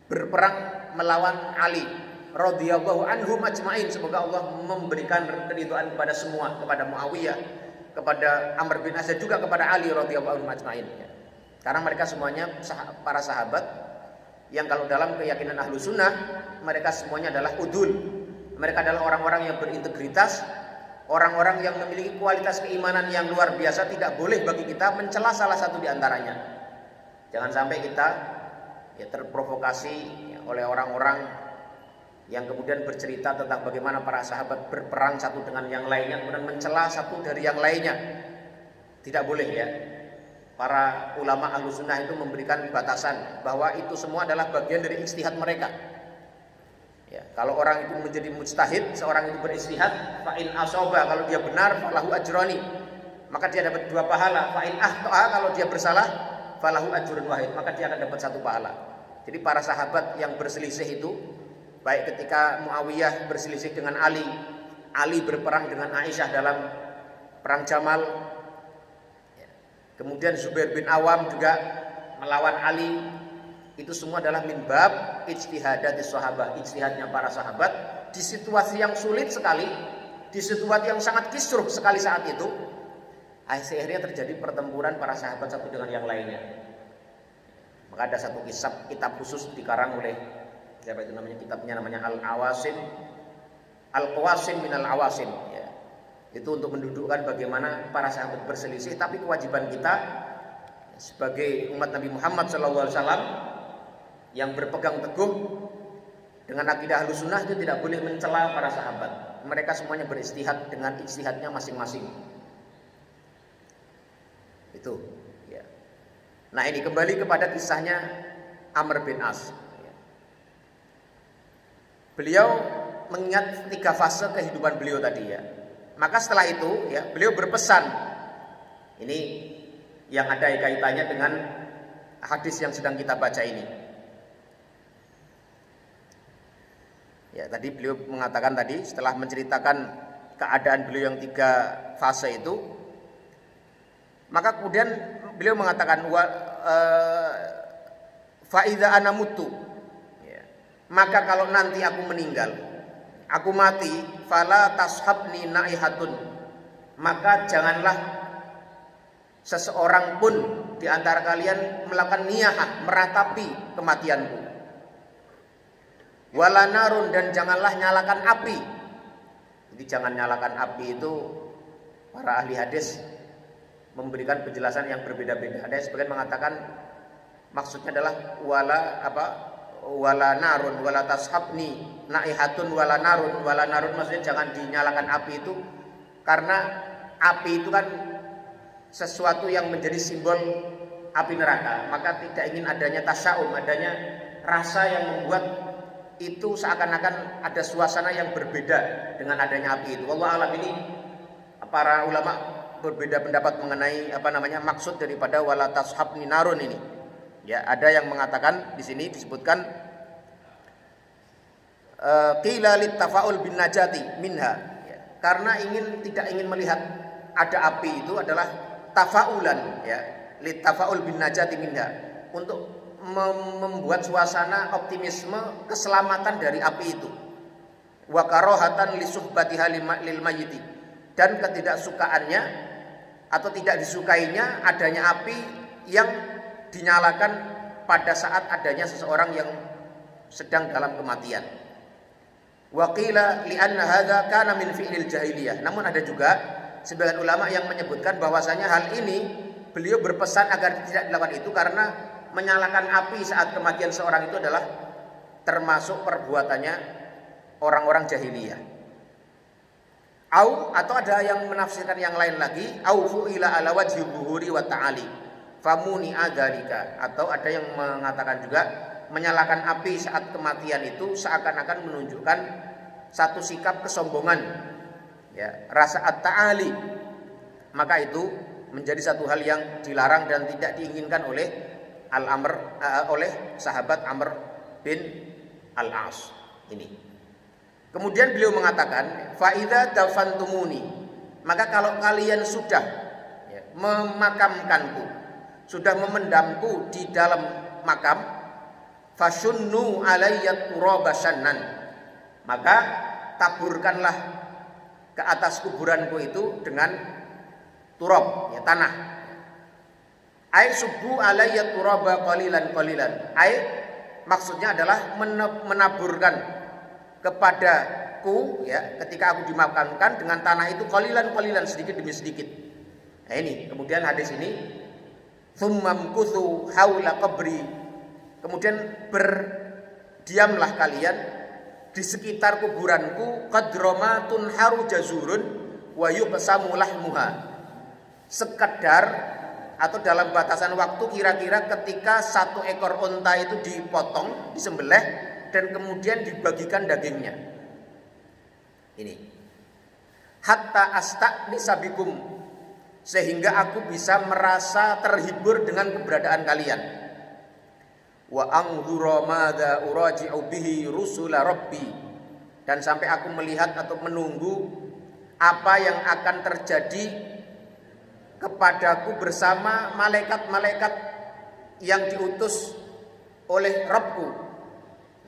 berperang melawan Ali radhiyallahu anhu majma'in. Semoga Allah memberikan keridhaan kepada semua, kepada Muawiyah, kepada Amr bin As, juga kepada Ali radhiyallahu anhu majma'in. Ya. Karena mereka semuanya para sahabat yang kalau dalam keyakinan ahlu sunnah mereka semuanya adalah udul. Mereka adalah orang-orang yang berintegritas, orang-orang yang memiliki kualitas keimanan yang luar biasa. Tidak boleh bagi kita mencela salah satu di antaranya. Jangan sampai kita terprovokasi oleh orang-orang yang kemudian bercerita tentang bagaimana para sahabat berperang satu dengan yang lainnya, kemudian mencela satu dari yang lainnya. Tidak boleh, ya. Para ulama ahlu sunnah itu memberikan batasan bahwa itu semua adalah bagian dari ijtihad mereka. Ya, kalau orang itu menjadi mujtahid, seorang itu beristihad, fa in asaba, kalau dia benar, falahu ajrani, maka dia dapat 2 pahala. Fa in ahta'a, kalau dia bersalah, falahu ajrun wahid, maka dia akan dapat 1 pahala. Jadi para sahabat yang berselisih itu, baik ketika Muawiyah berselisih dengan Ali, Ali berperang dengan Aisyah dalam perang Jamal, kemudian Zubair bin Awam juga melawan Ali, itu semua adalah min bab ijtihadatis sahabah, ijtihadnya para sahabat di situasi yang sulit sekali, di situasi yang sangat kisruh sekali saat itu. Akhirnya terjadi pertempuran para sahabat satu dengan yang lainnya. Maka ada satu kitab khusus dikarang oleh siapa itu namanya, kitabnya namanya Al-Awasim, Al-Qawasim minal Awasim ya. Itu untuk mendudukkan bagaimana para sahabat berselisih, tapi kewajiban kita sebagai umat Nabi Muhammad SAW yang berpegang teguh dengan akidah Ahlussunnah itu tidak boleh mencela para sahabat. Mereka semuanya beristihad dengan ijtihadnya masing-masing. Itu ya. Nah, ini kembali kepada kisahnya Amr bin As. Beliau mengingat 3 fase kehidupan beliau tadi ya. Maka setelah itu ya, beliau berpesan. Ini yang ada kaitannya dengan hadis yang sedang kita baca ini. Ya, tadi beliau mengatakan tadi setelah menceritakan keadaan beliau yang 3 fase itu, maka kemudian beliau mengatakan fa idza ana mutu, ya, maka kalau nanti aku meninggal, aku mati, fala tashabni naihatun, maka janganlah seseorang pun di antara kalian melakukan niyahah, meratapi kematianku. Wala narun, dan janganlah nyalakan api. Jadi jangan nyalakan api itu para ahli hadis memberikan penjelasan yang berbeda-beda. Ada yang sebagian mengatakan maksudnya adalah wala narun wala tashabni naihatun wala narun maksudnya jangan dinyalakan api itu karena api itu kan sesuatu yang menjadi simbol api neraka, maka tidak ingin adanya tasya'um, adanya rasa yang membuat itu seakan-akan ada suasana yang berbeda dengan adanya api itu. Wallahu a'lam. Ini para ulama berbeda pendapat mengenai maksud daripada wala tashabni narun ini. Ya, ada yang mengatakan di sini disebutkan qila littafa'ul bin najati minha, ya, karena tidak ingin melihat ada api itu adalah tafa'ulan, ya, littafa'ul bin najati minha, untuk membuat suasana optimisme keselamatan dari api itu. Wa karahatan li suhbatiha lil mayyiti, dan ketidaksukaannya atau tidak disukainya adanya api yang dinyalakan pada saat adanya seseorang yang sedang dalam kematian. Wa qila li anna hadza kana min fi'lil jahiliyah. Namun ada juga sebagian ulama yang menyebutkan bahwasanya hal ini beliau berpesan agar tidak dilakukan itu karena menyalakan api saat kematian seorang itu adalah termasuk perbuatannya orang-orang jahiliyah. Atau ada yang menafsirkan yang lain lagi, au fu'ila ala wajhi buhuri wa ta'ali famuni adzalika, atau ada yang mengatakan juga menyalakan api saat kematian itu seakan-akan menunjukkan satu sikap kesombongan, ya, rasa at-ta'ali. Maka itu menjadi satu hal yang dilarang dan tidak diinginkan oleh oleh sahabat Amr bin Al-As ini. Kemudian beliau mengatakan, fa idza dafantumuni, maka kalau kalian sudah, ya, memakamkanku, sudah memendamku di dalam makam, fasunnu alayya turaba shannan, maka taburkanlah ke atas kuburanku itu dengan turab, ya, tanah. Ai subu alayya turaba qalilan. Ai maksudnya adalah menaburkan kepadaku, ya, ketika aku dimakamkan dengan tanah itu qalilan sedikit demi sedikit. Nah ini, kemudian hadis ini thummam kuthu haula qabri, kemudian berdiamlah kalian di sekitar kuburanku qadroma tunharu jazurun wa yuqsamu lahmuha, sekedar atau dalam batasan waktu kira-kira ketika 1 ekor unta itu dipotong, disembelih, dan kemudian dibagikan dagingnya. Ini. Hatta asta'nisa bikum, sehingga aku bisa merasa terhibur dengan keberadaan kalian. Wa anzura madza uraji'u bihi rusula rabbi, dan sampai aku melihat atau menunggu apa yang akan terjadi kepadaku bersama malaikat-malaikat yang diutus oleh Rabbku.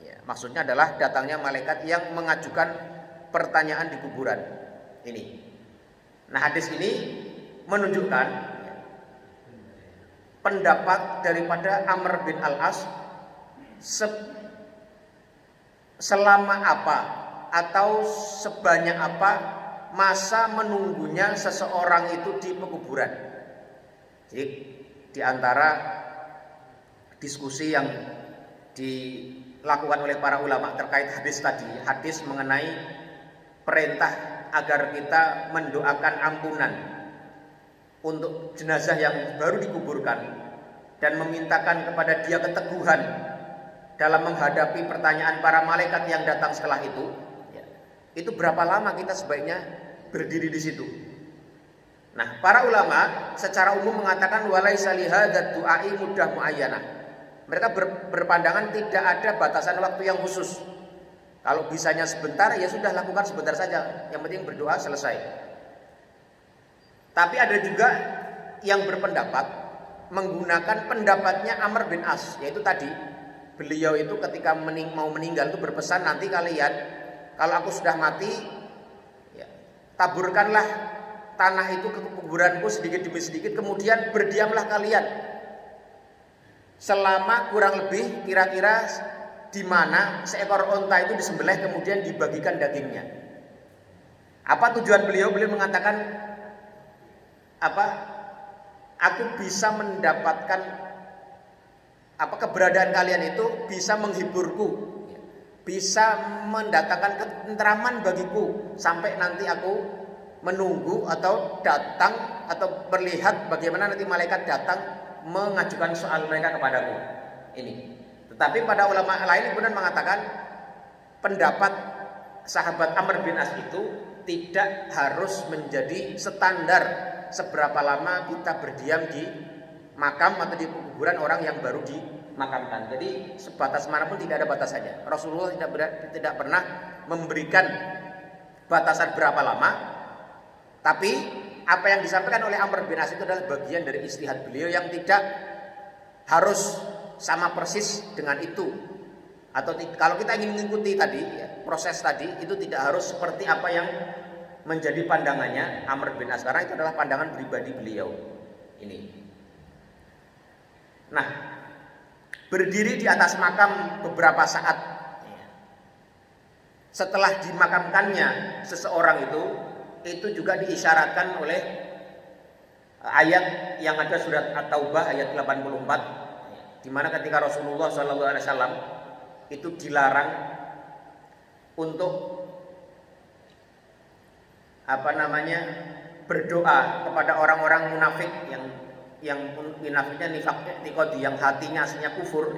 Ya, maksudnya adalah datangnya malaikat yang mengajukan pertanyaan di kuburan. Ini. Nah, hadis ini menunjukkan pendapat daripada Amr bin Al-As selama apa atau sebanyak apa masa menunggunya seseorang itu di pekuburan. Jadi di antara diskusi yang dilakukan oleh para ulama terkait hadis tadi, hadis mengenai perintah agar kita mendoakan ampunan untuk jenazah yang baru dikuburkan dan memintakan kepada dia keteguhan dalam menghadapi pertanyaan para malaikat yang datang setelah itu. Itu berapa lama kita sebaiknya berdiri di situ? Nah, para ulama secara umum mengatakan walaisa lihadzat du'ai muddah muayyanah. Mereka berpandangan tidak ada batasan waktu yang khusus. Kalau bisanya sebentar, ya sudah lakukan sebentar saja. Yang penting berdoa selesai. Tapi ada juga yang berpendapat menggunakan pendapatnya Amr bin As, yaitu tadi beliau itu ketika mau meninggal itu berpesan, nanti kalian kalau aku sudah mati, ya, taburkanlah tanah itu ke kuburanku sedikit demi sedikit, kemudian berdiamlah kalian selama kurang lebih kira-kira di mana seekor onta itu disembelih kemudian dibagikan dagingnya. Apa tujuan beliau? Beliau mengatakan aku bisa mendapatkan keberadaan kalian itu bisa menghiburku, bisa mendatangkan ketentraman bagiku sampai nanti aku menunggu atau datang atau melihat bagaimana nanti malaikat datang mengajukan soal mereka kepadaku. Ini. Tetapi pada ulama lain kemudian mengatakan pendapat sahabat Amr bin As itu tidak harus menjadi standar seberapa lama kita berdiam di makam atau di kuburan orang yang baru dimakamkan. Jadi sebatas manapun tidak ada batasannya. Rasulullah tidak pernah memberikan batasan berapa lama. Tapi apa yang disampaikan oleh Amr bin As itu adalah bagian dari ijtihad beliau yang tidak harus sama persis dengan itu. Atau kalau kita ingin mengikuti tadi proses tadi itu tidak harus seperti apa yang menjadi pandangannya Amr bin As, karena itu adalah pandangan pribadi beliau. Ini. Nah, berdiri di atas makam beberapa saat setelah dimakamkannya seseorang itu juga diisyaratkan oleh ayat yang ada surat At-Taubah ayat 84, di mana ketika Rasulullah SAW itu dilarang untuk berdoa kepada orang-orang munafik yang munafiknya nifak i'tiqadi, yang hatinya aslinya kufur.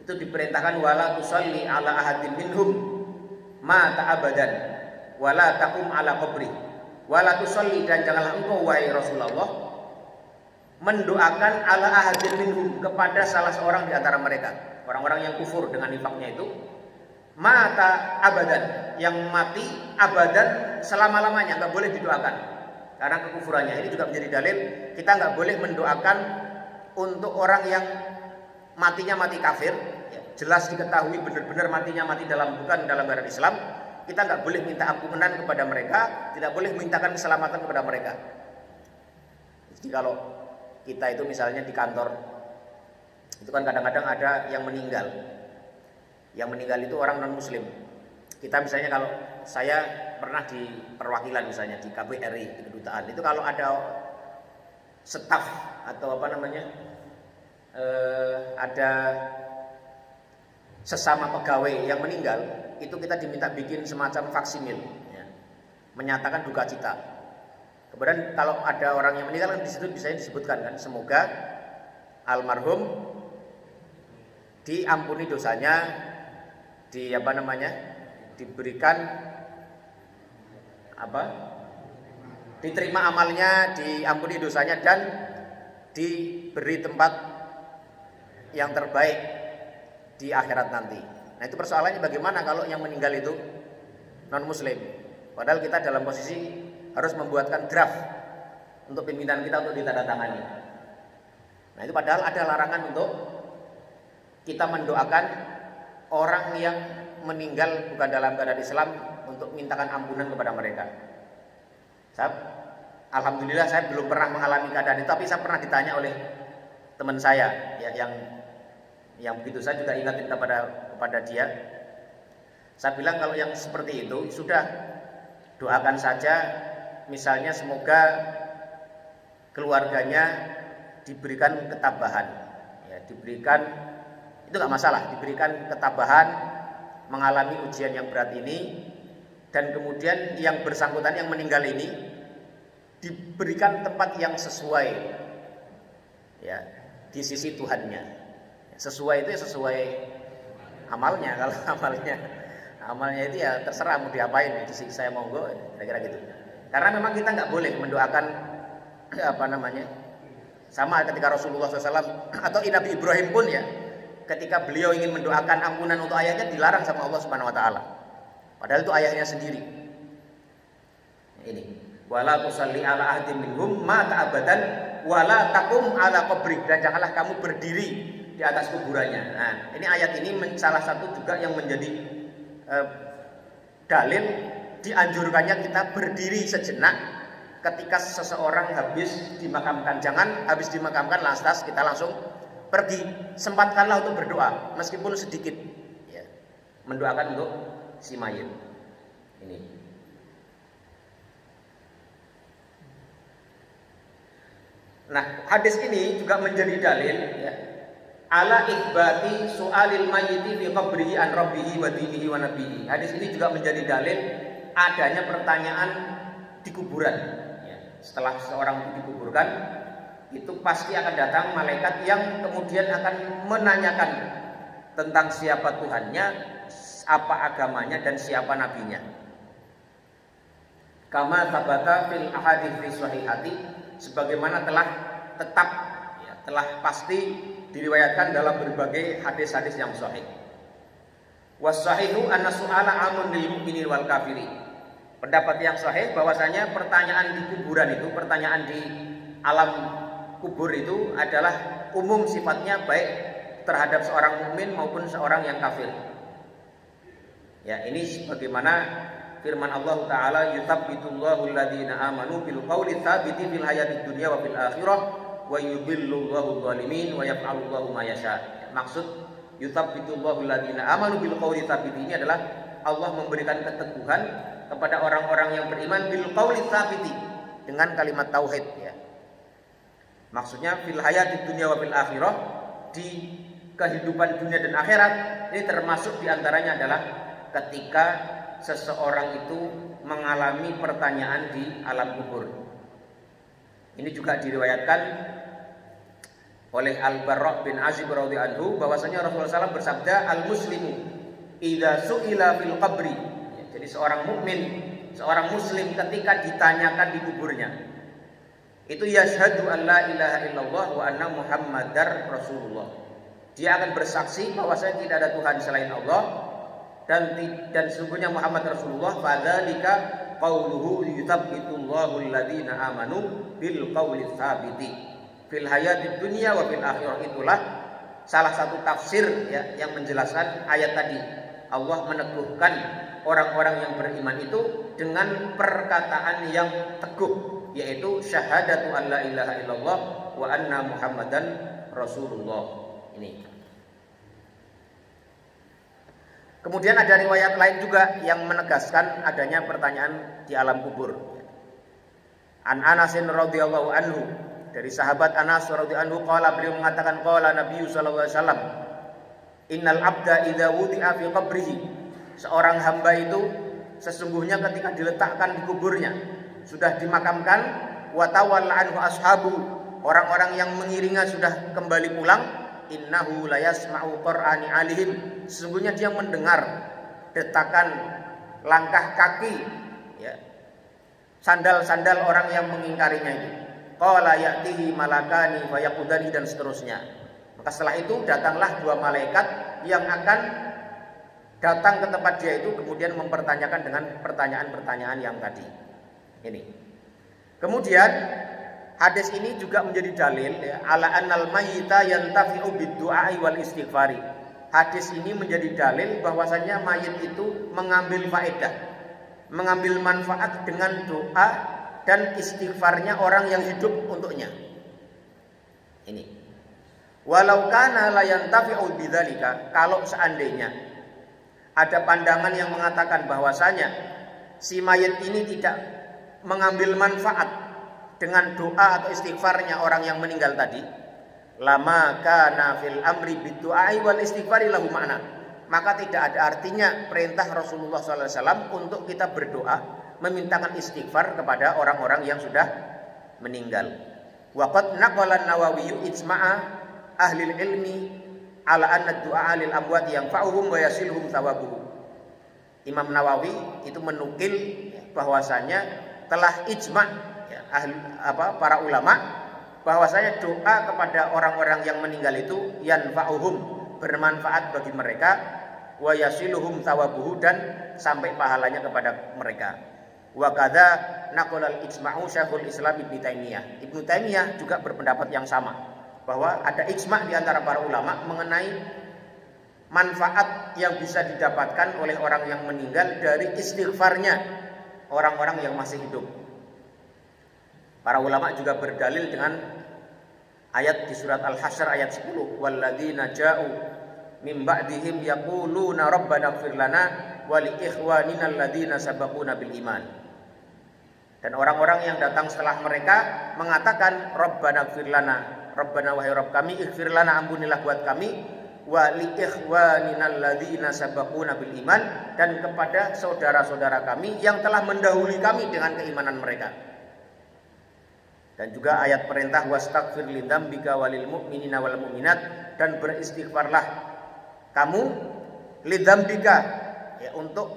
Itu diperintahkan wala tusalli ala ahadin minhum mata abadan wala taqum ala qabri wala tusalli, dan janganlah engkau wahai Rasulullah mendoakan ala ahadin minhum kepada salah seorang di antara mereka, orang-orang yang kufur dengan nifaknya itu, mata abadan, yang mati abadan selama-lamanya, nggak boleh didoakan karena kekufurannya. Ini juga menjadi dalil kita nggak boleh mendoakan untuk orang yang matinya mati kafir, jelas diketahui benar-benar matinya mati bukan dalam agama Islam. Kita nggak boleh minta ampunan kepada mereka, tidak boleh mintakan keselamatan kepada mereka. Jadi kalau kita itu misalnya di kantor, itu kan kadang-kadang ada yang meninggal. Yang meninggal itu orang non-muslim. Kita misalnya, kalau saya pernah di perwakilan misalnya di KBRI, di kedutaan, itu kalau ada staf atau ada sesama pegawai yang meninggal, itu kita diminta bikin semacam faksimil, menyatakan duka cita. Kemudian kalau ada orang yang meninggal kan di situ bisa disebutkan kan, semoga almarhum diampuni dosanya, diberikan diterima amalnya, diampuni dosanya, dan diberi tempat yang terbaik di akhirat nanti. Nah, itu persoalannya bagaimana kalau yang meninggal itu non muslim, padahal kita dalam posisi harus membuatkan draft untuk pimpinan kita untuk ditandatangani. Nah, itu padahal ada larangan untuk kita mendoakan orang yang meninggal bukan dalam keadaan Islam untuk mintakan ampunan kepada mereka. Alhamdulillah saya belum pernah mengalami keadaan itu, tapi saya pernah ditanya oleh teman saya ya, yang begitu saya juga ingatin kepada dia. Saya bilang kalau yang seperti itu sudah doakan saja, misalnya semoga keluarganya diberikan ketabahan, ya, diberikan, itu nggak masalah, diberikan ketabahan mengalami ujian yang berat ini, dan kemudian yang bersangkutan yang meninggal ini diberikan tempat yang sesuai, ya, di sisi Tuhannya. Sesuai itu ya sesuai amalnya. Kalau amalnya itu ya terserah mau diapain, disiksa monggo, kira-kira gitu. Karena memang kita nggak boleh mendoakan sama ketika Rasulullah SAW atau Nabi Ibrahim pun ya, ketika beliau ingin mendoakan ampunan untuk ayahnya dilarang sama Allah Subhanahu Wa Taala. Padahal itu ayahnya sendiri. Ini wala tusalli ala ahdim minhum mata abadan wala taqum ala qabri, dan janganlah kamu berdiri di atas kuburannya. Nah, ini ayat ini salah satu juga yang menjadi dalil dianjurkannya kita berdiri sejenak ketika seseorang habis dimakamkan. Jangan habis dimakamkan lantas kita langsung pergi. Sempatkanlah untuk berdoa meskipun sedikit, ya, mendoakan untuk si mayit. Ini. Nah, hadis ini juga menjadi dalil, ya, ala ikhbati su'alil mayyiti fi qabrihi an rabbihi wa dinihi wa nabiyhi. Hadis ini juga menjadi dalil adanya pertanyaan di kuburan, ya. Setelah seorang itu dikuburkan, itu pasti akan datang malaikat yang kemudian akan menanyakan tentang siapa Tuhannya, apa agamanya, dan siapa nabinya. Kama sabata fil ahadits sahihati, sebagaimana telah tetap, ya, telah pasti diriwayatkan dalam berbagai hadis-hadis yang sahih. Was-sahihu anna su'ala amun lil mu'minin wal kafiri. Pendapat yang sahih bahwasanya pertanyaan di kuburan itu, pertanyaan di alam kubur itu adalah umum sifatnya, baik terhadap seorang mukmin maupun seorang yang kafir. Ya, ini sebagaimana firman Allah Ta'ala, yuthabbitullahu alladhina amanu bil qawli tsabiti fil hayatid dunya wa fil akhirah wa yudhillullahu dzalimin wa yaf'alullahu ma yasha. Maksud yuthabbitullahu alladhina amanu bil qawli tsabiti ini adalah Allah memberikan keteguhan kepada orang-orang yang beriman bil qawli tsabiti, dengan kalimat tauhid, ya. Maksudnya fil hayatid dunya wa fil akhirah, di kehidupan dunia dan akhirat. Ini termasuk diantaranya adalah ketika seseorang itu mengalami pertanyaan di alam kubur. Ini juga diriwayatkan oleh Al-Barra bin Azib radhiyallahu anhu bahwasanya Rasulullah SAW bersabda, al-muslimu idza su'ila fil qabri. Jadi seorang mukmin, seorang muslim ketika ditanyakan di kuburnya, itu yashhadu an la ilaha illallah wa anna muhammadar rasulullah. Dia akan bersaksi bahwasanya tidak ada Tuhan selain Allah, dan sesungguhnya Muhammad Rasulullah. Fadzalika qauluhu yuthabbitullahu alladziina amanu bil qauli tsabiti fil hayatid dunya wa fil akhirah. Itulah salah satu tafsir, ya, yang menjelaskan ayat tadi. Allah meneguhkan orang-orang yang beriman itu dengan perkataan yang teguh, yaitu syahadatu an la ilaha illallah wa anna muhammadan rasulullah. Ini. Kemudian ada riwayat lain juga yang menegaskan adanya pertanyaan di alam kubur. An Anasin radhiyallahu anhu, dari sahabat Anas radhiyallahu anhu, qala, beliau mengatakan, qala Nabi sallallahu alaihi wasallam, innal abda idza wudi'a fi qabrihi, seorang hamba itu sesungguhnya ketika diletakkan di kuburnya, sudah dimakamkan, wa tawalla anhu ashabu, orang-orang yang mengiringinya sudah kembali pulang, innahu la yasma'u qur'ani alihim, sesungguhnya dia mendengar detakan langkah kaki, ya, sandal-sandal orang yang mengingkarinya itu. Qala ya'tihi malakani wa yaqudani, dan seterusnya. Maka setelah itu datanglah dua malaikat yang akan datang ke tempat dia itu, kemudian mempertanyakan dengan pertanyaan-pertanyaan yang tadi. Ini. Kemudian hadis ini juga menjadi dalil, ya, ala annal mayyita yantafi'u bid-du'a'i wal istighfari. Hadis ini menjadi dalil bahwasanya mayit itu mengambil faedah, mengambil manfaat dengan doa dan istighfarnya orang yang hidup untuknya. Ini. Walau kana la yantafi'u bidzalika, kalau seandainya ada pandangan yang mengatakan bahwasanya si mayit ini tidak mengambil manfaat dengan doa atau istighfarnya orang yang meninggal tadi, lama kana fil amri bidu'ai wal istighfari lahu makna, maka tidak ada artinya perintah Rasulullah SAW untuk kita berdoa memintakan istighfar kepada orang-orang yang sudah meninggal. Waqad naqala an-Nawawi ijma'a ahli ilmi ala anna du'a lil amwat yanfa'uhum wa yasiluhum thawabuhu. Imam Nawawi itu menukil bahwasanya telah ijma' ya, para ulama bahwasanya doa kepada orang-orang yang meninggal itu yanfa'uhum, bermanfaat bagi mereka, wa yasiluhum thawabuhu, dan sampai pahalanya kepada mereka. Wa kadza naqala al-ijma'u Syekhul Islam Ibnu Taimiyah. Ibnu Taimiyah juga berpendapat yang sama, bahwa ada ijma' di antara para ulama mengenai manfaat yang bisa didapatkan oleh orang yang meninggal dari istighfarnya orang-orang yang masih hidup. Para ulama juga berdalil dengan ayat di surat Al-Hasyr ayat 10, walladzina ja'u mim ba'dihim yaquluna rabbana ighfir lana wa li ikhwanina alladzina sabaquna bil iman. Dan orang-orang yang datang setelah mereka mengatakan rabbana ighfir lana, Rabbana wahai Rabb kami, ighfir lana, ampunilah buat kami, wa li ikhwaninal ladzina sabaquna bil iman, dan kepada saudara-saudara kami yang telah mendahului kami dengan keimanan mereka. Dan juga ayat perintah wastaghfir lidzambika walil mu'minina wal mu'minat, dan beristighfarlah kamu lidzambika, ya, untuk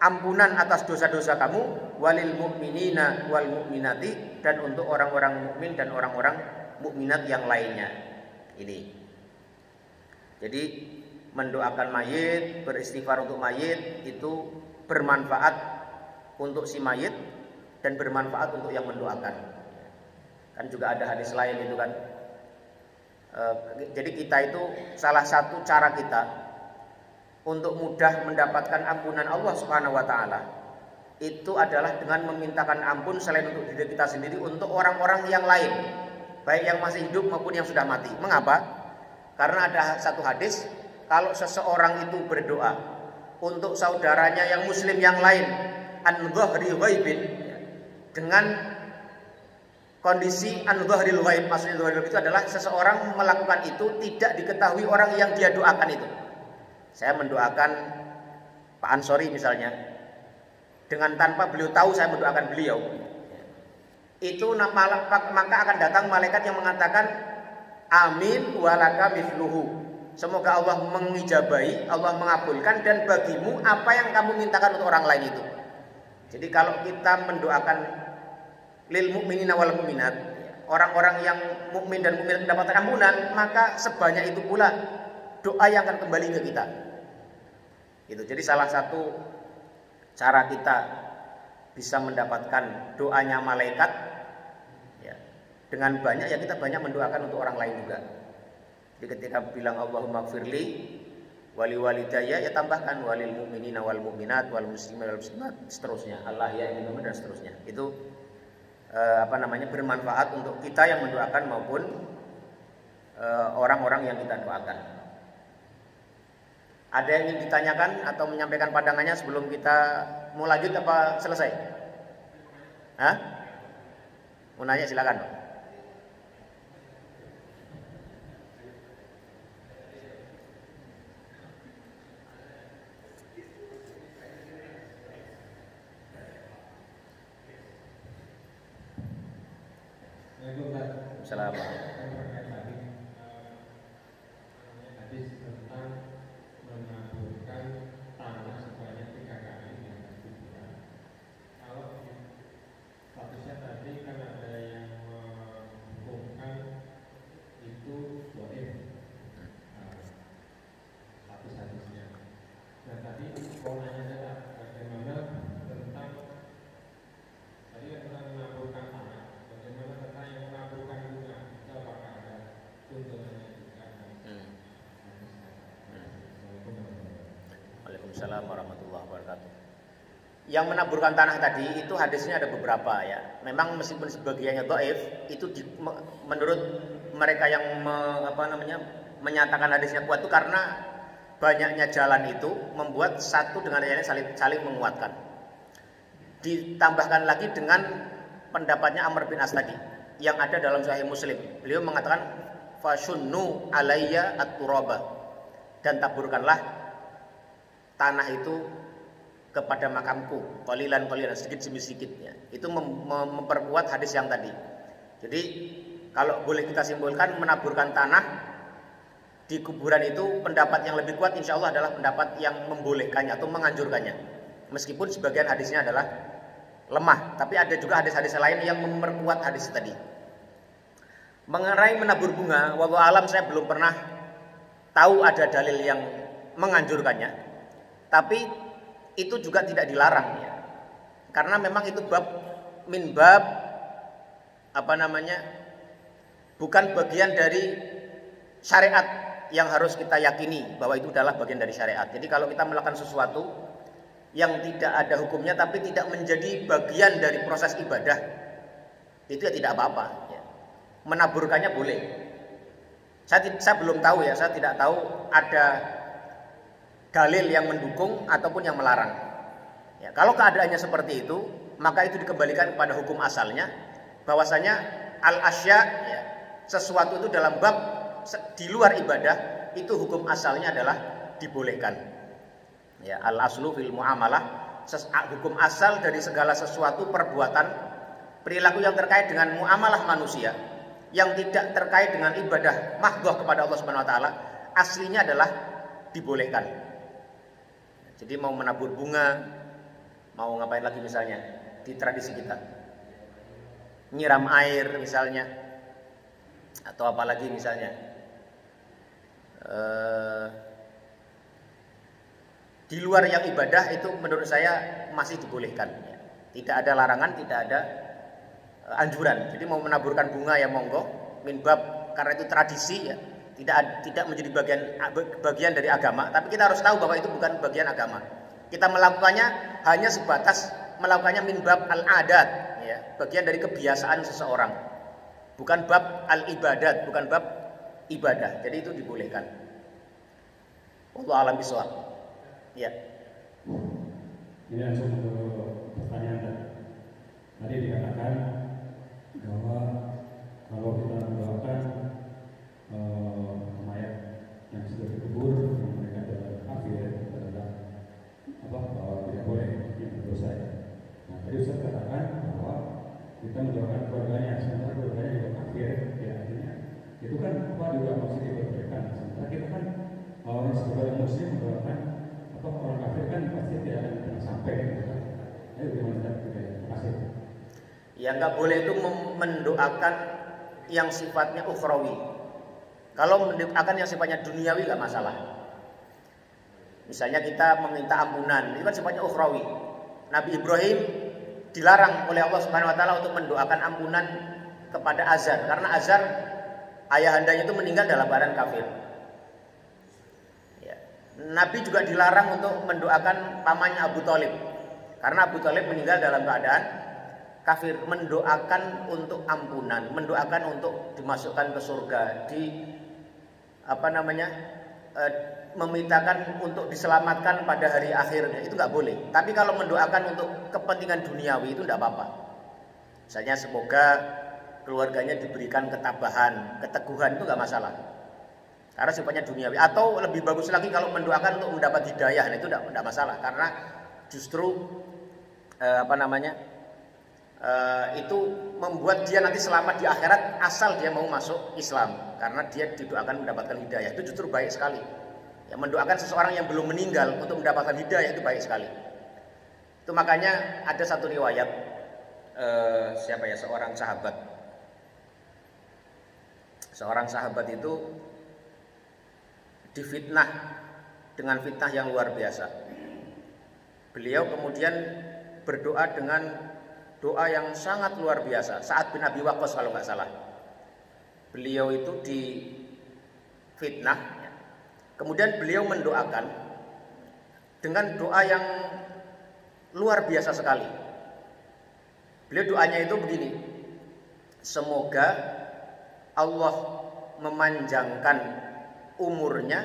ampunan atas dosa-dosa kamu, walil mu'minina wal mu'minati, dan untuk orang-orang mukmin dan orang-orang mukminat yang lainnya. Ini jadi mendoakan mayit, beristighfar untuk mayit itu bermanfaat untuk si mayit dan bermanfaat untuk yang mendoakan. Kan juga ada hadis lain itu kan. Jadi kita itu salah satu cara kita untuk mudah mendapatkan ampunan Allah Subhanahu wa taala itu adalah dengan memintakan ampun selain untuk diri kita sendiri, untuk orang-orang yang lain, baik yang masih hidup maupun yang sudah mati. Mengapa? Karena ada satu hadis, kalau seseorang itu berdoa untuk saudaranya yang muslim yang lain an dhahri ghaibin, dengan kondisi an dhahril ghaib, maksudnya dhahril ghaib itu adalah seseorang melakukan itu tidak diketahui orang yang dia doakan itu. Saya mendoakan Pak Ansori misalnya, dengan tanpa beliau tahu saya mendoakan beliau, itu maka akan datang malaikat yang mengatakan amin walaka mithluhu, semoga Allah mengijabahi, Allah mengabulkan, dan bagimu apa yang kamu mintakan untuk orang lain itu. Jadi kalau kita mendoakan lil mu'minina wal mu'minat, orang-orang yang mukmin dan mukminat mendapatkan ampunan, maka sebanyak itu pula doa yang akan kembali ke kita. Itu jadi salah satu cara kita bisa mendapatkan doanya malaikat, ya, dengan banyak ya kita banyak mendoakan untuk orang lain juga. Jadi ketika bilang Allahumma gfirli wali walidayya, ya tambahkan walil mu'minina wal mu'minat wal muslimin wal muslimat, seterusnya, Allah ya ini dan seterusnya. Itu bermanfaat untuk kita yang mendoakan maupun orang-orang yang kita doakan. Ada yang ingin ditanyakan atau menyampaikan pandangannya sebelum kita mau lanjut apa selesai? Hah? Mau nanya silakan. Assalamualaikum. Waalaikumsalam warahmatullahi wabarakatuh. Yang menaburkan tanah tadi itu hadisnya ada beberapa ya. Memang meskipun sebagiannya dhaif, itu menurut mereka yang menyatakan hadisnya kuat itu karena banyaknya jalan itu membuat satu dengan yang lain saling menguatkan. Ditambahkan lagi dengan pendapatnya Amr bin As tadi yang ada dalam Sahih Muslim. Beliau mengatakan fasunnu alayya at-turaba, dan taburkanlah tanah itu kepada makamku qalilan sedikit demi sedikitnya. Itu memperkuat hadis yang tadi. Jadi kalau boleh kita simpulkan, menaburkan tanah di kuburan itu pendapat yang lebih kuat insya Allah adalah pendapat yang membolehkannya atau menganjurkannya. Meskipun sebagian hadisnya adalah lemah, tapi ada juga hadis-hadis lain yang memperkuat hadis tadi. Mengenai menabur bunga, wallahu alam saya belum pernah tahu ada dalil yang menganjurkannya. Tapi itu juga tidak dilarang ya. Karena memang itu bab bukan bagian dari syariat yang harus kita yakini bahwa itu adalah bagian dari syariat. Jadi kalau kita melakukan sesuatu yang tidak ada hukumnya tapi tidak menjadi bagian dari proses ibadah, itu ya tidak apa-apa ya. Menaburkannya boleh. Saya belum tahu ya, saya tidak tahu ada dalil yang mendukung ataupun yang melarang. Ya, kalau keadaannya seperti itu, maka itu dikembalikan kepada hukum asalnya, bahwasanya al-asya ya, sesuatu itu dalam bab di luar ibadah itu hukum asalnya adalah dibolehkan. Ya, al-aslu fil muamalah, hukum asal dari segala sesuatu perbuatan perilaku yang terkait dengan muamalah manusia yang tidak terkait dengan ibadah mahdhah kepada Allah Subhanahu wa taala, aslinya adalah dibolehkan. Jadi mau menabur bunga, mau ngapain lagi misalnya di tradisi kita, nyiram air misalnya, atau apalagi misalnya di luar yang ibadah, itu menurut saya masih dibolehkan. Tidak ada larangan, tidak ada anjuran. Jadi mau menaburkan bunga ya monggo, minbab karena itu tradisi ya, tidak menjadi bagian dari agama. Tapi kita harus tahu bahwa itu bukan bagian agama. Kita melakukannya hanya sebatas melakukannya minbab al-adat ya, bagian dari kebiasaan seseorang. Bukan bab al-ibadat, bukan bab ibadah. Jadi itu dibolehkan. Wallahu a'lam bishawab. Ya. Ini langsung ke pertanyaan tadi dikatakan bahwa kalau kita mendoakan mayat yang sudah dikubur yang mereka adalah kafir, adalah bahwa tidak boleh yang berdosa. Nah tadi Ustaz katakan bahwa kita mendoakan keluarganya, sementara keluarganya juga kafir, ya artinya itu kan juga masih diperbolehkan. Sementara kita kan orang sebagai muslim mendoakan orang kafir kan pasti tidak akan pernah sampai gitu kan. Ayo gimana kita kasih? Ya nggak boleh itu mendoakan yang sifatnya ukhrawi. Kalau mendoakan yang sifatnya duniawi nggak masalah. Misalnya kita meminta ampunan, itu kan sifatnya ukhrawi. Nabi Ibrahim dilarang oleh Allah Subhanahu wa taala untuk mendoakan ampunan kepada Azar, karena Azar ayahandanya itu meninggal dalam keadaan kafir. Ya. Nabi juga dilarang untuk mendoakan pamannya Abu Thalib, karena Abu Thalib meninggal dalam keadaan kafir. Mendoakan untuk ampunan, mendoakan untuk dimasukkan ke surga, memintakan untuk diselamatkan pada hari akhirnya, itu nggak boleh. Tapi kalau mendoakan untuk kepentingan duniawi itu nggak apa-apa. Misalnya semoga keluarganya diberikan ketabahan, keteguhan, itu nggak masalah. Karena sifatnya duniawi. Atau lebih bagus lagi kalau mendoakan untuk mendapat hidayah, nah itu nggak masalah. Karena justru itu membuat dia nanti selamat di akhirat asal dia mau masuk Islam, karena dia didoakan mendapatkan hidayah. Itu justru baik sekali. Ya, mendoakan seseorang yang belum meninggal untuk mendapatkan hidayah itu baik sekali. Itu makanya ada satu riwayat seorang sahabat itu difitnah dengan fitnah yang luar biasa. Beliau kemudian berdoa dengan doa yang sangat luar biasa. Sa'ad bin Abi Waqqas kalau nggak salah. Beliau itu difitnah. Kemudian beliau mendoakan dengan doa yang luar biasa sekali. Beliau doanya itu begini: semoga Allah memanjangkan umurnya